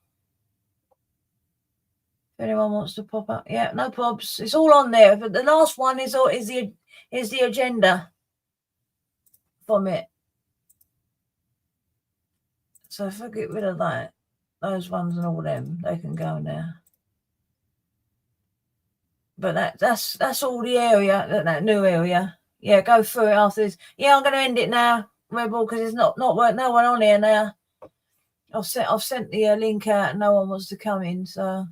If anyone wants to pop up, yeah, no probs. It's all on there. But the last one is the agenda from it. So if I get rid of that, those ones and all them, they can go now. But that's all the area, that new area. Yeah, go through it after this. Yeah, I'm going to end it now, Rebel, because it's not no one on here now. I've sent the link out, and no one wants to come in, so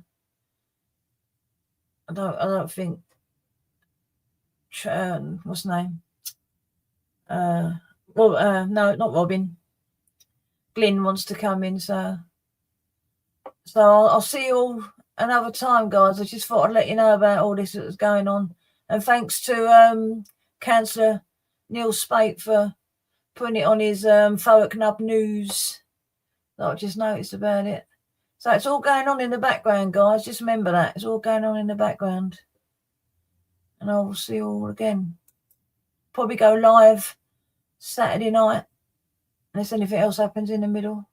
I don't think. What's his name? No, not Robin. Glyn wants to come in, so I'll see you all another time, guys. I just thought I'd let you know about all this that was going on, and thanks to Councillor Neil Spate for putting it on his Thurrock news that I just noticed about it. So it's all going on in the background, guys. Just remember that it's all going on in the background, and I will see you all again. Probably go live Saturday night, unless anything else happens in the middle.